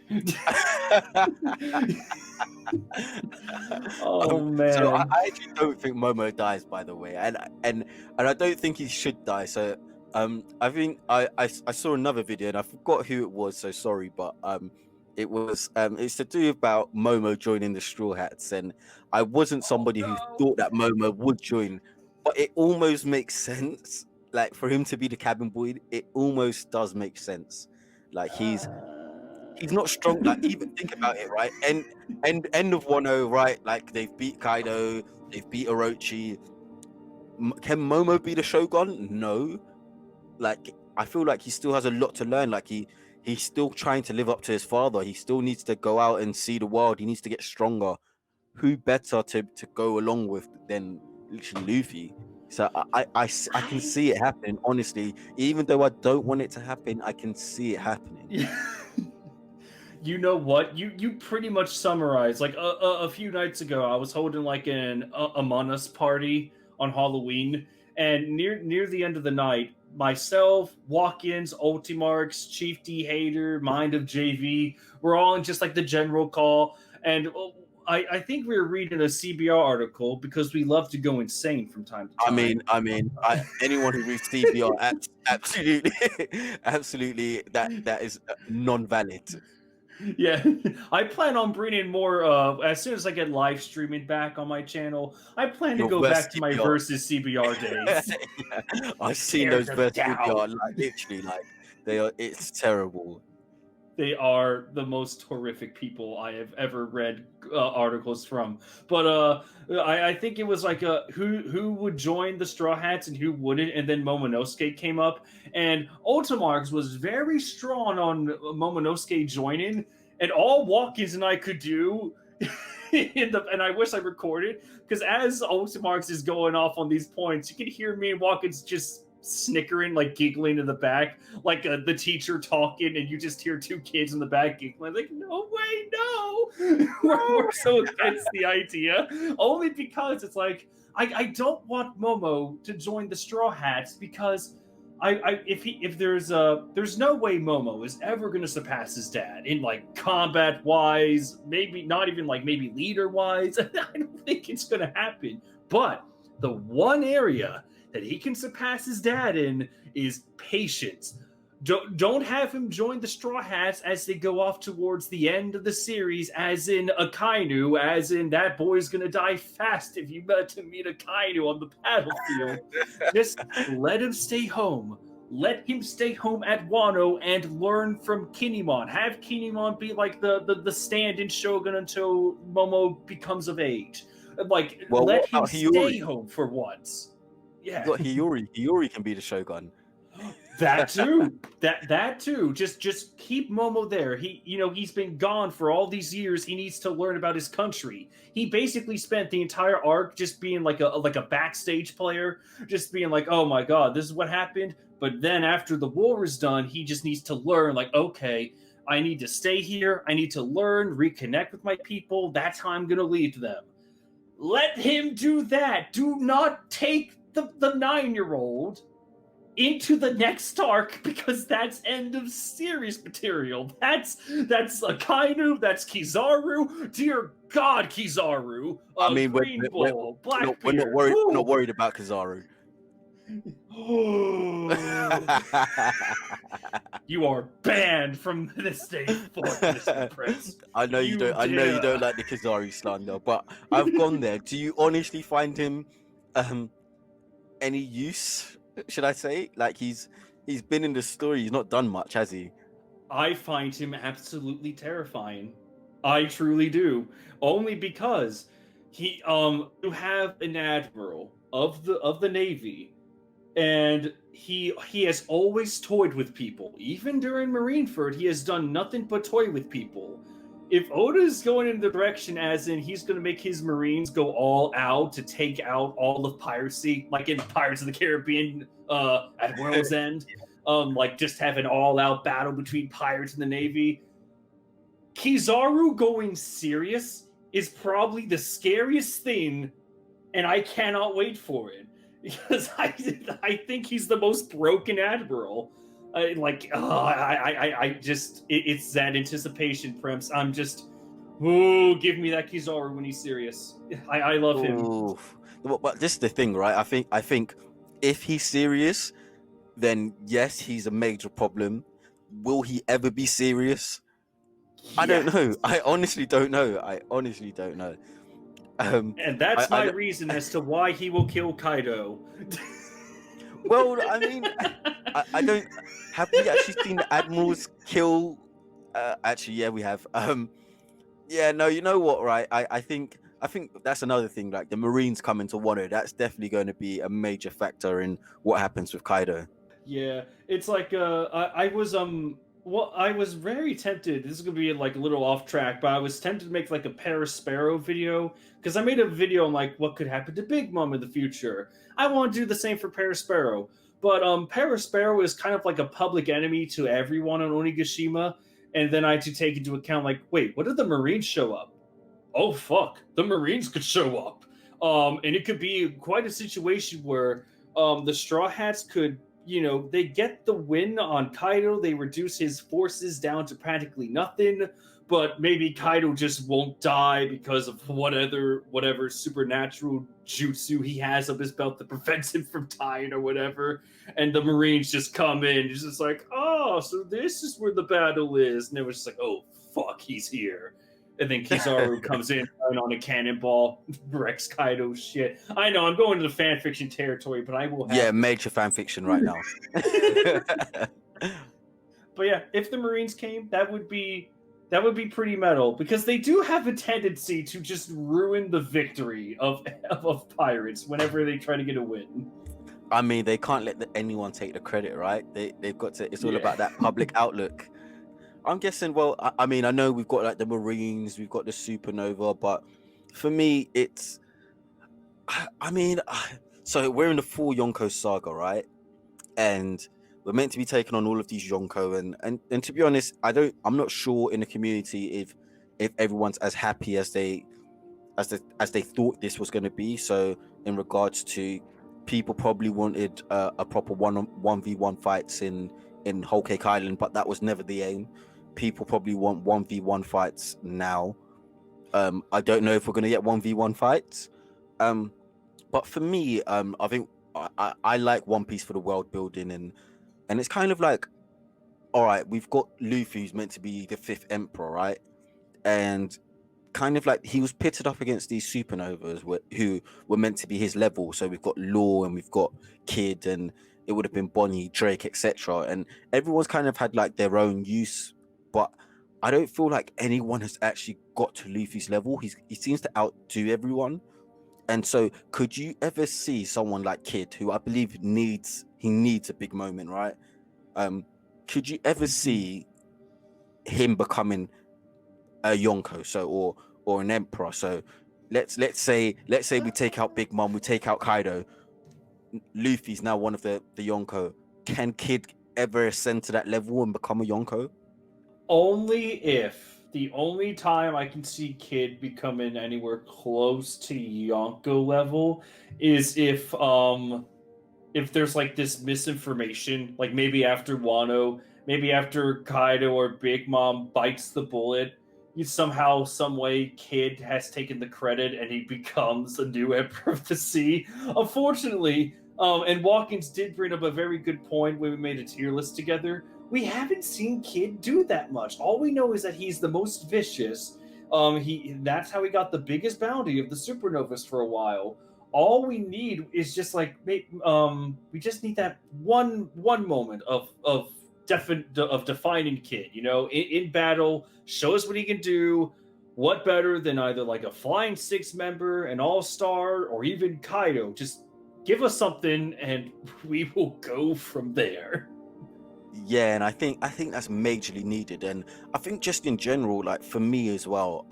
[SPEAKER 1] Oh
[SPEAKER 2] So I,
[SPEAKER 1] man.
[SPEAKER 2] I actually don't think Momo dies, by the way, and I don't think he should die. So I think I saw another video and I forgot who it was. So sorry, but it's to do about Momo joining the Straw Hats, and I wasn't
[SPEAKER 1] Oh
[SPEAKER 2] somebody who
[SPEAKER 1] no.
[SPEAKER 2] thought that Momo would join, but it almost makes sense. Like for him to be the cabin boy, it almost does make sense. Like he's not strong. Like even think about it, right? End of Wano, right? Like they've beat Kaido, they've beat Orochi. Can Momo be the Shogun? No. Like I feel like he still has a lot to learn. Like he's still trying to live up to his father. He still needs to go out and see the world. He needs to get stronger. Who better to go along with than literally Luffy? So I can
[SPEAKER 1] I
[SPEAKER 2] see it happening. Honestly, even though I don't want it to happen, I can see it happening.
[SPEAKER 1] You know what? You pretty much summarized. Like a few nights ago, I was holding like an Among Us party on Halloween, and near the end of the night, myself, Walk-ins, Ultimarks, Chief D Hater, Mind of JV, we're all in just like the general call, and I think we were reading a CBR article because we love to go insane from time to time.
[SPEAKER 2] Anyone who reads TBR, absolutely, absolutely, that is non-valid.
[SPEAKER 1] Yeah, I plan on bringing more. As soon as I get live streaming back on my channel, I plan to
[SPEAKER 2] Your
[SPEAKER 1] go
[SPEAKER 2] verse
[SPEAKER 1] back to my
[SPEAKER 2] TBR.
[SPEAKER 1] versus CBR days.
[SPEAKER 2] Yeah, I've seen
[SPEAKER 1] Tear
[SPEAKER 2] those
[SPEAKER 1] them
[SPEAKER 2] verse
[SPEAKER 1] down.
[SPEAKER 2] TBR, like literally, like they are. It's terrible.
[SPEAKER 1] They are the most horrific people I have ever read articles from. But I think it was like who would join the Straw Hats and who wouldn't, and then Momonosuke came up, and Ultimarks was very strong on Momonosuke joining, and all Walkins and I could do. And I wish I recorded because as Ultimarks is going off on these points, you can hear me and Walkins just snickering, like giggling in the back, like the teacher talking, and you just hear two kids in the back giggling, like, no way, no. we're so against the idea, only because it's like, I don't want Momo to join the Straw Hats because if there's no way Momo is ever going to surpass his dad in like combat wise, maybe not even like maybe leader wise. I don't think it's going to happen. But the one area that he can surpass his dad in is patience. Don't have him join the Straw Hats as they go off towards the end of the series, as in Akainu, as in that boy's gonna die fast if you met to meet Akainu on the battlefield. Just let him stay home. Let him stay home at Wano and learn from Kinemon. Have Kinemon be like the stand-in shogun until Momo becomes of age. Like,
[SPEAKER 2] Well, what
[SPEAKER 1] let him
[SPEAKER 2] about
[SPEAKER 1] stay
[SPEAKER 2] Hiyori?
[SPEAKER 1] home for once.
[SPEAKER 2] You
[SPEAKER 1] Yeah.
[SPEAKER 2] got Hiyori. Hiyori can be the Shogun.
[SPEAKER 1] That too. That too. Just keep Momo there. He's been gone for all these years. He needs to learn about his country. He basically spent the entire arc just being like a backstage player, just being like, "Oh my god, this is what happened." But then after the war is done, he just needs to learn like, "Okay, I need to stay here. I need to learn, reconnect with my people. That's how I'm going to lead them." Let him do that. Do not take the 9-year-old into the next arc because that's end of series material. That's Akainu, that's Kizaru. Dear God, Kizaru,
[SPEAKER 2] I mean,
[SPEAKER 1] Green Bull,
[SPEAKER 2] we're not
[SPEAKER 1] Blackbeard.
[SPEAKER 2] worried. We're not worried about Kizaru.
[SPEAKER 1] You are banned from this day forth, Mr. Prince.
[SPEAKER 2] I know you don't. I know you don't like the Kizaru slander, but I've gone there. Do you honestly find him any use? Should I say? Like he's been in the story. He's not done much, has he?
[SPEAKER 1] I find him absolutely terrifying. I truly do. Only because you have an admiral of the Navy, and he has always toyed with people. Even during Marineford, he has done nothing but toy with people. If Oda's going in the direction as in he's going to make his Marines go all out to take out all of piracy, like in Pirates of the Caribbean at World's End, like just have an all-out battle between pirates and the Navy, Kizaru going serious is probably the scariest thing, and I cannot wait for it. because I think he's the most broken admiral. It's that anticipation, Prems. I'm just, ooh, give me that Kizaru when he's serious. I love him.
[SPEAKER 2] Ooh. But this is the thing, right? I think if he's serious, then yes, he's a major problem. Will he ever be serious? I don't
[SPEAKER 1] Yeah.
[SPEAKER 2] know. I honestly don't know.
[SPEAKER 1] And that's my
[SPEAKER 2] I
[SPEAKER 1] reason as to why he will kill Kaido.
[SPEAKER 2] well, I mean, I don't. Have we actually seen the admirals kill? Actually, yeah, we have. Yeah, no, you know what, right? I think that's another thing. Like the Marines coming to Wano, that's definitely going to be a major factor in what happens with Kaido.
[SPEAKER 1] Yeah, it's like I was very tempted. This is gonna be like a little off track, but I was tempted to make like a Parasparrow video because I made a video on like what could happen to Big Mom in the future. I want to do the same for Parasparrow, but Parasparrow is kind of like a public enemy to everyone on Onigashima, and then I had to take into account like, wait, what if the Marines show up? Oh fuck, the Marines could show up, and it could be quite a situation where the Straw Hats could, they get the win on Kaido. They reduce his forces down to practically nothing, but maybe Kaido just won't die because of whatever supernatural jutsu he has up his belt that prevents him from dying or whatever. And the Marines just come in, it's just like, oh, so this is where the battle is, and it was just like, oh fuck, he's here. And then Kizaru comes in on a cannonball, wrecks Kaido shit. I know I'm going to the fan fiction territory, but I will have.
[SPEAKER 2] Yeah, major fan fiction right now.
[SPEAKER 1] But yeah, if the Marines came, that would be pretty metal because they do have a tendency to just ruin the victory of pirates whenever they try to get a win.
[SPEAKER 2] I mean, they can't let anyone take the credit, right? They've got to. It's all about that public outlook. I'm guessing. Well, I mean, I know we've got like the Marines, we've got the Supernova, but for me, it's. I mean, so we're in the full Yonko saga, right? And we're meant to be taking on all of these Yonko, and to be honest, I'm not sure in the community if everyone's as happy as they thought this was going to be. So in regards to people probably wanted a proper 1v1 fights in Whole Cake Island, but that was never the aim. People probably want 1v1 fights now. I don't know if we're going to get 1v1 fights. But for me, I think I like One Piece for the world building, and it's kind of like, all right, we've got Luffy, who's meant to be the fifth emperor, right? And kind of like he was pitted up against these supernovas who were meant to be his level. So we've got Law and we've got Kid, and it would have been Bonnie, Drake, etc. And everyone's kind of had like their own use, but I don't feel like anyone has actually got to Luffy's level. He seems to outdo everyone. And so could you ever see someone like Kid, who I believe needs a big moment, right? Could you ever see him becoming a Yonko, so or an emperor? So let's say we take out Big Mom, we take out Kaido. Luffy's now one of the Yonko. Can Kid ever ascend to that level and become a Yonko?
[SPEAKER 1] Only if the only time I can see Kid becoming anywhere close to Yonko level is if there's like this misinformation, like maybe after Wano, maybe after Kaido or Big Mom bites the bullet, you somehow, some way, Kid has taken the credit and he becomes a new Emperor of the Sea. Unfortunately, and Watkins did bring up a very good point when we made a tier list together. We haven't seen Kid do that much. All we know is that he's the most vicious. That's how he got the biggest bounty of the supernovas for a while. All we need is just like we just need that one moment of defining Kid. In battle, show us what he can do. What better than either like a Flying Six member, an All-Star, or even Kaido? Just give us something, and we will go from there.
[SPEAKER 2] Yeah, and I think that's majorly needed, and I think just in general, like for me as well,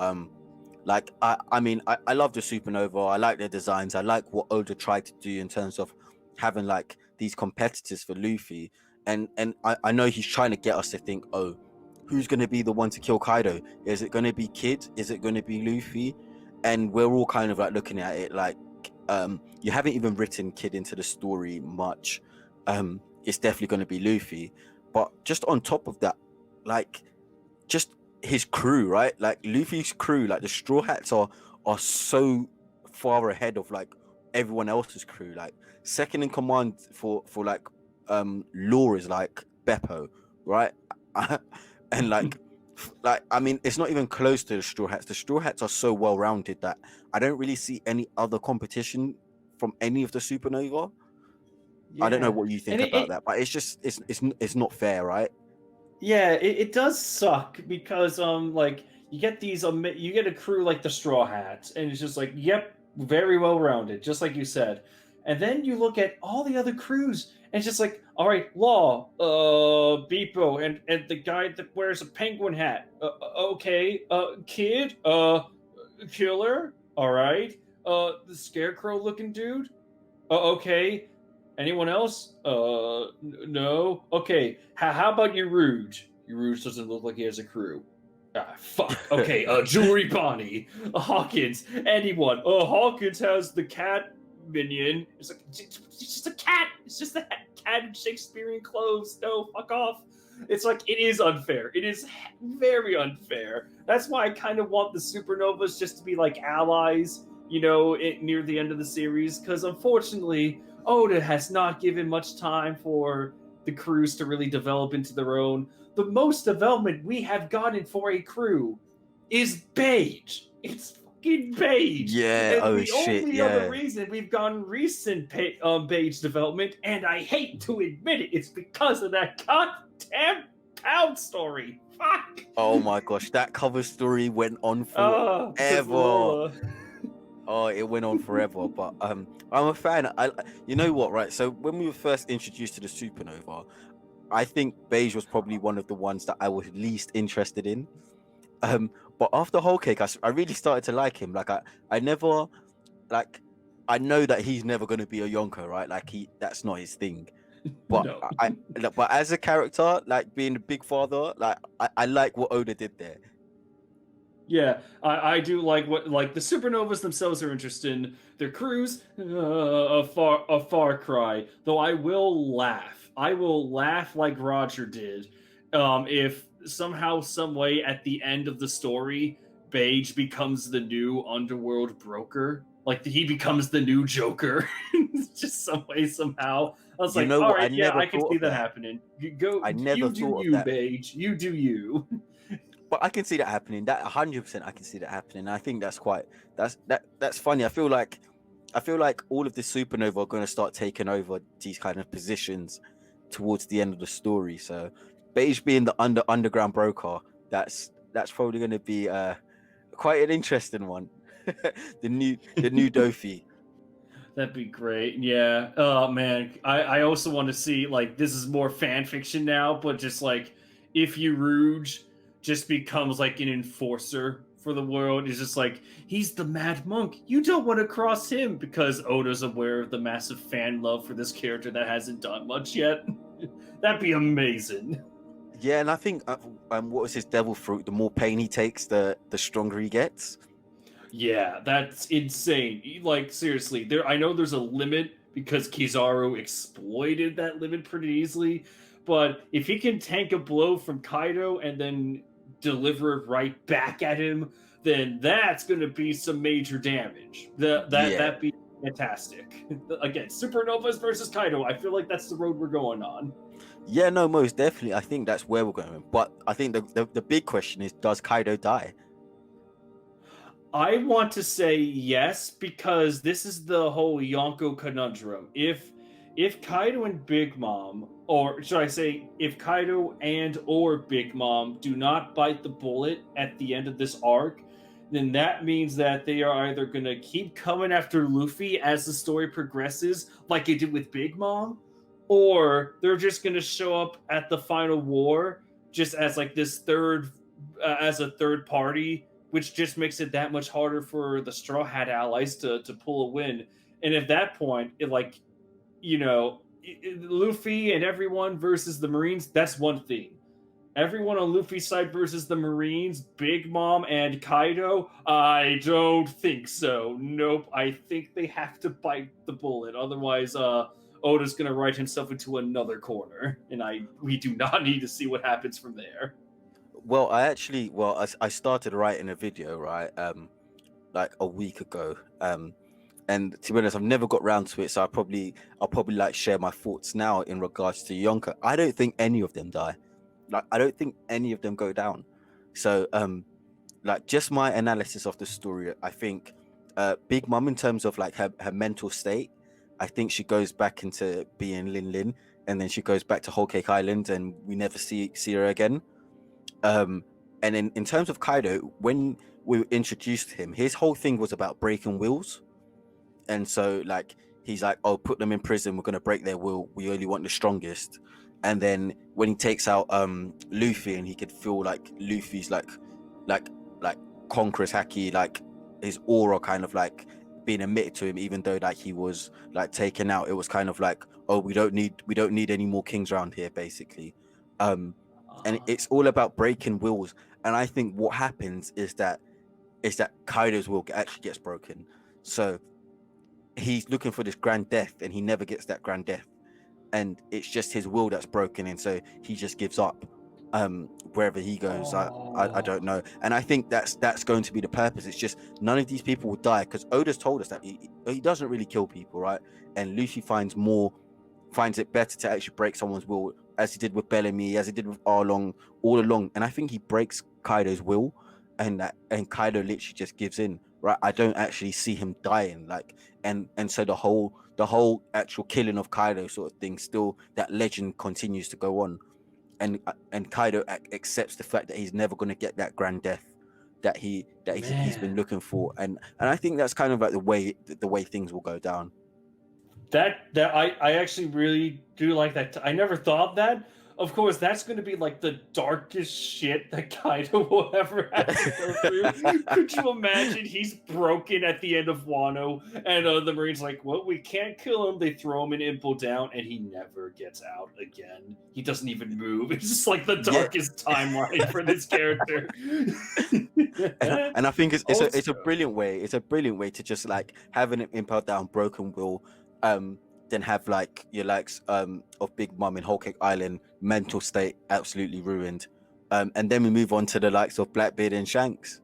[SPEAKER 2] like I mean I love the Supernova. I like their designs. I like what Oda tried to do in terms of having like these competitors for Luffy, and I know he's trying to get us to think, oh, who's going to be the one to kill Kaido? Is it going to be Kid? Is it going to be Luffy? And we're all kind of like looking at it like You haven't even written Kid into the story much. It's definitely going to be Luffy. But just on top of that, like, just his crew, right? Like Luffy's crew, like the Straw Hats are so far ahead of like everyone else's crew. Like second in command for like Law is like Beppo, right? And like I mean, it's not even close to the Straw Hats. The Straw Hats are so well rounded that I don't really see any other competition from any of the Supernova.
[SPEAKER 1] Yeah.
[SPEAKER 2] I don't know what you think
[SPEAKER 1] And
[SPEAKER 2] about that, but it's just it's not fair, right?
[SPEAKER 1] Yeah, it does suck because like you get these you get a crew like the Straw Hats, and it's just like, yep, very well rounded, just like you said. And then you look at all the other crews, and it's just like, all right, Law, Beepo, and the guy that wears a penguin hat, okay, Kid, Killer, all right, the Scarecrow looking dude, okay. Anyone else? No. Okay. How about your Rouge? Your Rouge doesn't look like he has a crew. Ah, fuck. Okay. Jewelry Bonnie, Hawkins, anyone. Hawkins has the cat minion. It's like it's just a cat. It's just a cat in Shakespearean clothes. No, fuck off. It's like it is unfair. It is very unfair. That's why I kind of want the Supernovas just to be like allies, near the end of the series, because unfortunately Oda has not given much time for the crews to really develop into their own. The most development we have gotten for a crew is Beige. It's fucking Beige.
[SPEAKER 2] Yeah.
[SPEAKER 1] And
[SPEAKER 2] Oh
[SPEAKER 1] the
[SPEAKER 2] shit.
[SPEAKER 1] only other
[SPEAKER 2] Yeah.
[SPEAKER 1] reason we've gotten recent Beige development, and I hate to admit it, it's because of that goddamn Pound story. Fuck.
[SPEAKER 2] Oh my gosh, that cover story went on
[SPEAKER 1] Because
[SPEAKER 2] forever.
[SPEAKER 1] Lola.
[SPEAKER 2] Oh, it went on forever. But I'm a fan. You know what, right? So when we were first introduced to the Supernova, I think Beige was probably one of the ones that I was least interested in. But after Whole Cake, I really started to like him. Like I never like I know that he's never going to be a Yonko, right? Like that's not his thing. But
[SPEAKER 1] No.
[SPEAKER 2] but as a character, like being a big father, like I like what Oda did there.
[SPEAKER 1] Yeah, I do like the Supernovas themselves are interesting. Their crews, a far cry. Though I will laugh. I will laugh like Roger did, if somehow, some way, at the end of the story, Beige becomes the new underworld broker. Like he becomes the new Joker, just some way, somehow. I was
[SPEAKER 2] You
[SPEAKER 1] like,
[SPEAKER 2] know
[SPEAKER 1] all
[SPEAKER 2] what? I
[SPEAKER 1] right, yeah,
[SPEAKER 2] never
[SPEAKER 1] I can
[SPEAKER 2] thought
[SPEAKER 1] see
[SPEAKER 2] of
[SPEAKER 1] that
[SPEAKER 2] that.
[SPEAKER 1] happening. You go,
[SPEAKER 2] I never
[SPEAKER 1] you do
[SPEAKER 2] thought of
[SPEAKER 1] you,
[SPEAKER 2] that.
[SPEAKER 1] Beige. You do you.
[SPEAKER 2] But I can see that happening. That 100% I can see that happening. I think that's funny. I feel like all of the Supernova are going to start taking over these kind of positions towards the end of the story. So Beige being the underground broker, that's probably going to be quite an interesting one. the new Dofi.
[SPEAKER 1] That'd be great. Yeah. Oh man. I also want to see, like, this is more fan fiction now, but just like if you Rouge just becomes like an enforcer for the world. It's just like he's the mad monk. You don't want to cross him because Oda's aware of the massive fan love for this character that hasn't done much yet. That'd be amazing.
[SPEAKER 2] Yeah, and I think what was his devil fruit? The more pain he takes, the stronger he gets.
[SPEAKER 1] Yeah, that's insane. Like seriously, I know there's a limit because Kizaru exploited that limit pretty easily, but if he can tank a blow from Kaido and then deliver it right back at him, then that's going to be some major damage.
[SPEAKER 2] Yeah.
[SPEAKER 1] That'd be fantastic. Again, Supernovas versus Kaido. I feel like that's the road we're going on.
[SPEAKER 2] Yeah, no, most definitely. I think that's where we're going. But I think the big question is, does Kaido die?
[SPEAKER 1] I want to say yes because this is the whole Yonko conundrum. If Kaido and Big Mom, or should I say, if Kaido and or Big Mom do not bite the bullet at the end of this arc, then that means that they are either going to keep coming after Luffy as the story progresses, like it did with Big Mom, or they're just going to show up at the final war just as like this as a third party, which just makes it that much harder for the Straw Hat allies to pull a win. And at that point, Luffy and everyone versus the Marines, that's one thing. Everyone on Luffy's side versus the Marines, Big Mom and Kaido? I don't think so. Nope. I think they have to bite the bullet. Otherwise, Oda's gonna write himself into another corner, and we do not need to see what happens from there.
[SPEAKER 2] Well, I started writing a video, right, like a week ago, and to be honest, I've never got round to it, so I'll probably like share my thoughts now in regards to Yonka. I don't think any of them die. Like, I don't think any of them go down. So, like, just my analysis of the story, I think, Big Mom, in terms of like her mental state, I think she goes back into being Lin Lin, and then she goes back to Whole Cake Island, and we never see her again. And in terms of Kaido, when we introduced him, his whole thing was about breaking wills. And so like he's like, oh, put them in prison, we're gonna break their will, we only want the strongest. And then when he takes out Luffy, and he could feel like Luffy's like like conqueror's haki, like his aura kind of like being emitted to him, even though like he was like taken out, it was kind of like, oh, we don't need any more kings around here, basically. And it's all about breaking wills. And I think what happens is that Kaido's will actually gets broken. So he's looking for this grand death, and he never gets that grand death, and it's just his will that's broken, and so he just gives up. Wherever he goes, I don't know. And I think that's going to be the purpose. It's just none of these people will die, because Oda's told us that he doesn't really kill people, right? And Luffy finds it better to actually break someone's will, as he did with Bellamy, as he did with Arlong, all along. And I think he breaks Kaido's will, and Kaido literally just gives in, right? I don't actually see him dying, like, and so the whole actual killing of Kaido sort of thing, still that legend continues to go on, and Kaido accepts the fact that he's never going to get that grand death that he's been looking for, and I think that's kind of like the way things will go down.
[SPEAKER 1] That I actually really do like that. I never thought that. Of course, that's going to be like the darkest shit that Kaido will ever have to go through. Could you imagine? He's broken at the end of Wano, and the Marines like, well, we can't kill him. They throw him in Impel Down, and he never gets out again. He doesn't even move. It's just like the darkest timeline for this character.
[SPEAKER 2] And I think it's a brilliant way. It's a brilliant way to just like have an Impel Down broken will, then have like your likes of Big Mom in Whole Cake Island, mental state absolutely ruined, and then we move on to the likes of Blackbeard and Shanks,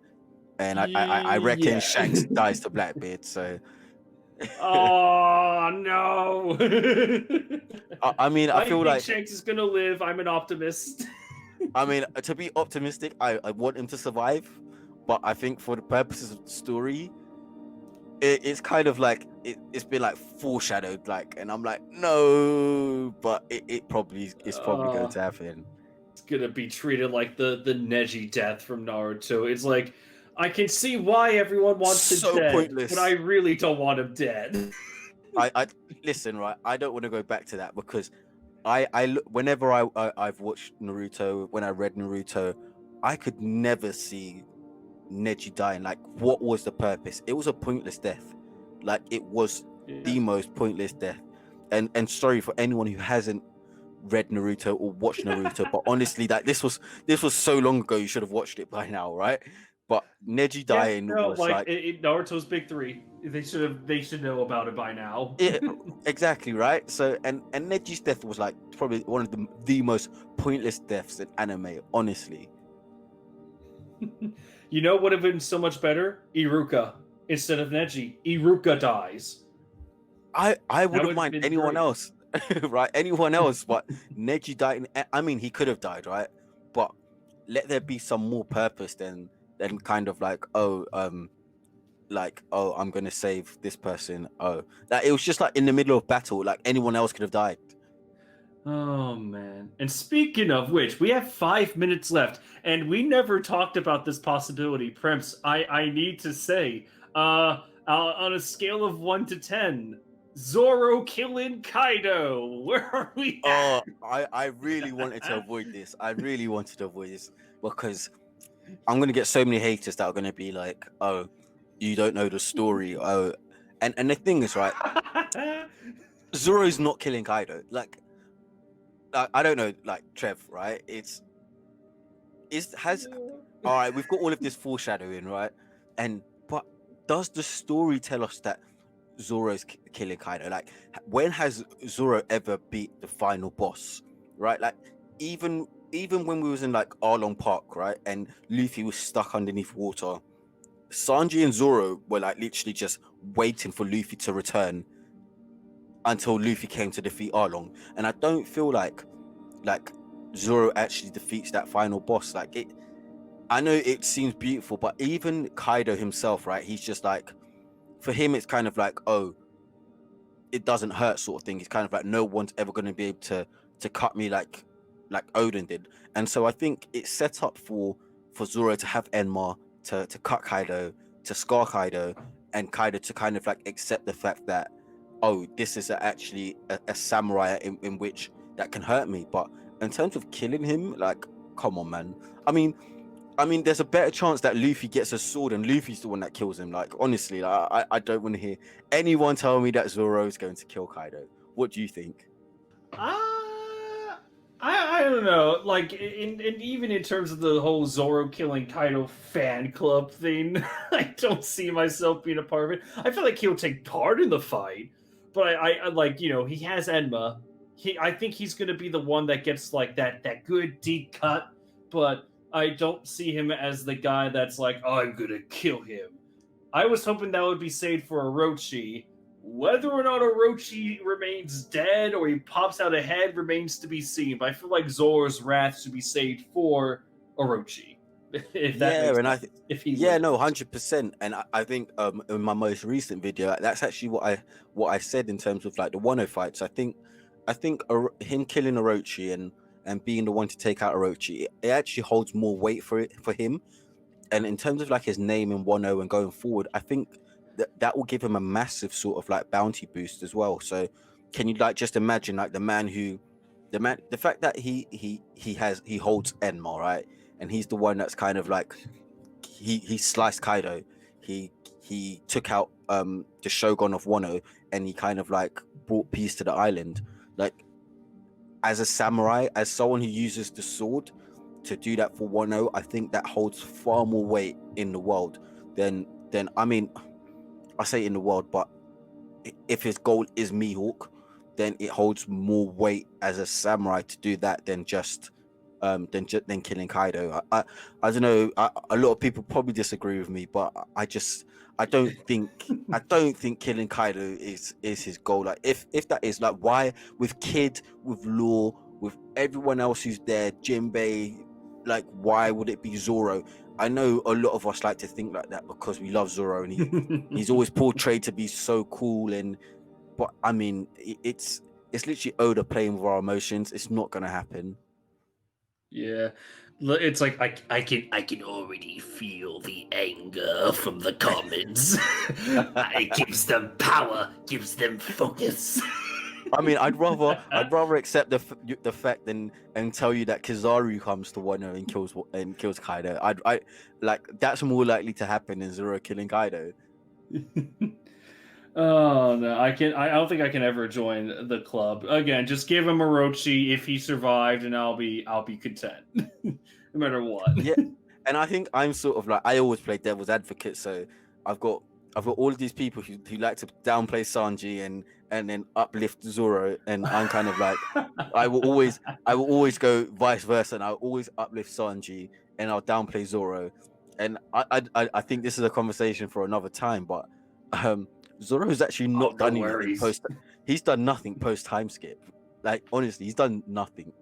[SPEAKER 2] and I reckon Shanks dies to Blackbeard. So
[SPEAKER 1] oh no.
[SPEAKER 2] I mean, I feel like
[SPEAKER 1] Shanks is gonna live. I'm an optimist.
[SPEAKER 2] I mean, to be optimistic, I want him to survive, but I think for the purposes of the story, it's kind of like it's been like foreshadowed, like, and I'm like, no, but it's probably going to happen.
[SPEAKER 1] It's gonna be treated like the Neji death from Naruto. It's like, I can see why everyone wants him dead, pointless. But I really don't want him dead.
[SPEAKER 2] I listen, right? I don't want to go back to that, because whenever I've watched Naruto, when I read Naruto, I could never see Neji dying. Like, what was the purpose? It was a pointless death. Like, it was the most pointless death. And sorry for anyone who hasn't read Naruto or watched Naruto, but honestly, that this was so long ago, you should have watched it by now, right? But Neji dying was like
[SPEAKER 1] Naruto's big three. They should know about it by now.
[SPEAKER 2] Exactly, right? So and Neji's death was like probably one of the most pointless deaths in anime, honestly.
[SPEAKER 1] You know what would have been so much better? Iruka instead of Neji. Iruka dies.
[SPEAKER 2] I wouldn't mind anyone else, right? Anyone else, but Neji died. I mean, he could have died, right? But let there be some more purpose than kind of like, I'm gonna save this person. Like, it was just like in the middle of battle, like anyone else could have died.
[SPEAKER 1] Oh man. And speaking of which, we have 5 minutes left, and we never talked about this possibility. Premps, I need to say, on a scale of 1 to 10, Zoro killing Kaido, where are we at?
[SPEAKER 2] I really wanted to avoid this. Because I'm gonna get so many haters that are gonna be like, oh, you don't know the story. Oh, and the thing is, right, Zoro's not killing Kaido. Like, I don't know, like, Trev, right? It's all right, we've got all of this foreshadowing, right? But does the story tell us that Zoro's killing Kaido? Like, when has Zoro ever beat the final boss? Right? Like, even when we was in like Arlong Park, right, and Luffy was stuck underneath water, Sanji and Zoro were like literally just waiting for Luffy to return until Luffy came to defeat Arlong. And I don't feel like Zoro actually defeats that final boss. Like, it, I know it seems beautiful, but even Kaido himself, right? He's just like, for him, it's kind of like, oh, it doesn't hurt sort of thing. It's kind of like, no one's ever going to be able to cut me like Odin did. And so I think it's set up for Zoro to have Enma, to cut Kaido, to scar Kaido, and Kaido to kind of like accept the fact that, oh, this is actually a samurai in which that can hurt me. But in terms of killing him, like, come on, man. I mean, there's a better chance that Luffy gets a sword and Luffy's the one that kills him. Like, honestly, like, I don't want to hear anyone tell me that Zoro is going to kill Kaido. What do you think?
[SPEAKER 1] I don't know. Like, even in terms of the whole Zoro killing Kaido fan club thing, I don't see myself being a part of it. I feel like he'll take part in the fight, but I like, you know, he has Enma. I think he's going to be the one that gets like that good deep cut, but I don't see him as the guy that's like, I'm going to kill him. I was hoping that would be saved for Orochi. Whether or not Orochi remains dead or he pops out ahead remains to be seen. But I feel like Zoro's wrath should be saved for Orochi. If that
[SPEAKER 2] Yeah,
[SPEAKER 1] makes
[SPEAKER 2] and
[SPEAKER 1] sense. If he
[SPEAKER 2] yeah,
[SPEAKER 1] lives.
[SPEAKER 2] no, 100%. And I think in my most recent video, that's actually what I said in terms of like the Wano fights. I think him killing Orochi and being the one to take out Orochi, it actually holds more weight for him. And in terms of like his name in Wano and going forward, I think that will give him a massive sort of like bounty boost as well. So can you like just imagine like the fact that he holds Enma, right? And he's the one that's kind of like he sliced Kaido. He took out the Shogun of Wano, and he kind of like brought peace to the island. Like, as a samurai, as someone who uses the sword to do that for Wano, I think that holds far more weight in the world than I mean, I say in the world, but if his goal is Mihawk, then it holds more weight as a samurai to do that than killing Kaido. I don't know. A lot of people probably disagree with me, but I don't think killing Kaido is his goal. Like, if that is like, why with Kid, with Law, with everyone else who's there, Jinbei, like, why would it be Zoro? I know a lot of us like to think like that because we love Zoro and he's always portrayed to be so cool, but I mean, it's literally Oda playing with our emotions. It's not gonna happen.
[SPEAKER 1] Yeah. It's like I can already feel the anger from the comments. It gives them power, gives them focus.
[SPEAKER 2] I mean, I'd rather accept the fact and tell you that Kizaru comes to Wano and kills Kaido. I like, that's more likely to happen than Zoro killing Kaido.
[SPEAKER 1] Oh no, I don't think I can ever join the club again. Just give him Orochi if he survived, and I'll be content, no matter what.
[SPEAKER 2] Yeah, and I think I'm sort of like, I always play devil's advocate, so I've got all of these people who like to downplay Sanji and then uplift Zoro, and I'm kind of like, I will always go vice versa, and I'll always uplift Sanji and I'll downplay Zoro. And I think this is a conversation for another time, but Zoro has actually not done anything he's done nothing post time skip. Like, honestly, he's done nothing.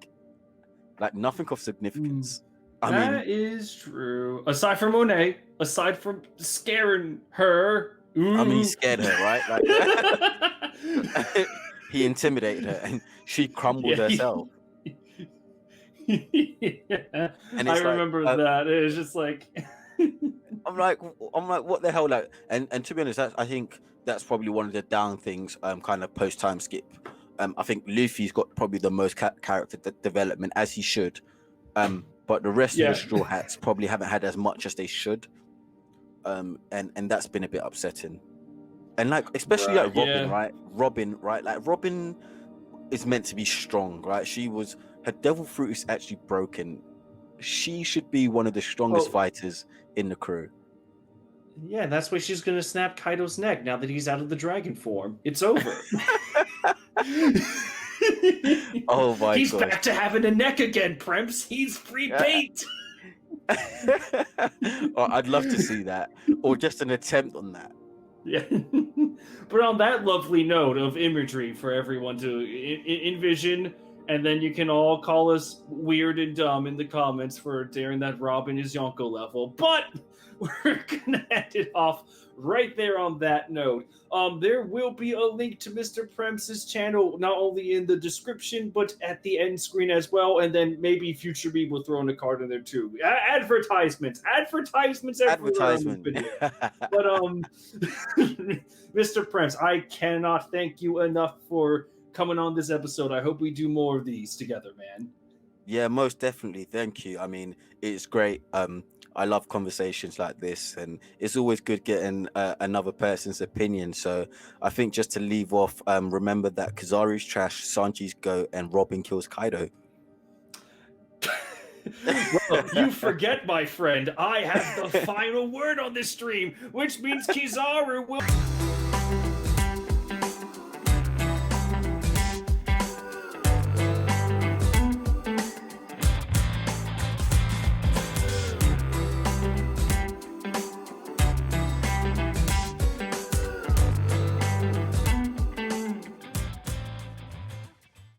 [SPEAKER 2] Like, nothing of significance.
[SPEAKER 1] That is true. Aside from Monet, aside from scaring her. Ooh.
[SPEAKER 2] I mean, he scared her, right? Like, he intimidated her, and she crumbled herself.
[SPEAKER 1] Yeah. And I remember that. It was just like,
[SPEAKER 2] I'm like, what the hell? Like, and to be honest, I think that's probably one of the down things. Kind of post time skip. I think Luffy's got probably the most character development, as he should. But the rest of the Straw Hats probably haven't had as much as they should. And that's been a bit upsetting. And like, especially like Robin, right? Robin, right? Like, Robin is meant to be strong, right? Her devil fruit is actually broken. she should be one of the strongest
[SPEAKER 1] Oh.
[SPEAKER 2] fighters in the crew.
[SPEAKER 1] Yeah, that's why she's gonna snap Kaido's neck now that he's out of the dragon form. It's over.
[SPEAKER 2] Oh my
[SPEAKER 1] He's
[SPEAKER 2] gosh.
[SPEAKER 1] back to having a neck again, Premps. He's free bait.
[SPEAKER 2] Oh, I'd love to see that, or just an attempt on that.
[SPEAKER 1] Yeah. But on that lovely note of imagery for everyone to envision, and then you can all call us weird and dumb in the comments for daring that Robin is Yonko level. But we're gonna end it off right there on that note. There will be a link to Mr. Premps' channel not only in the description but at the end screen as well, and then maybe future me will throw in a card in there too. Advertisements everywhere on this video. But Mr. Premps, I cannot thank you enough for coming on this episode. I hope we do more of these together, man.
[SPEAKER 2] Yeah, most definitely. Thank you. I mean, it's great. I love conversations like this, and it's always good getting another person's opinion. So I think just to leave off, remember that Kizaru's trash, Sanji's goat, and Robin kills Kaido.
[SPEAKER 1] Well, you forget, my friend, I have the final word on this stream, which means Kizaru will...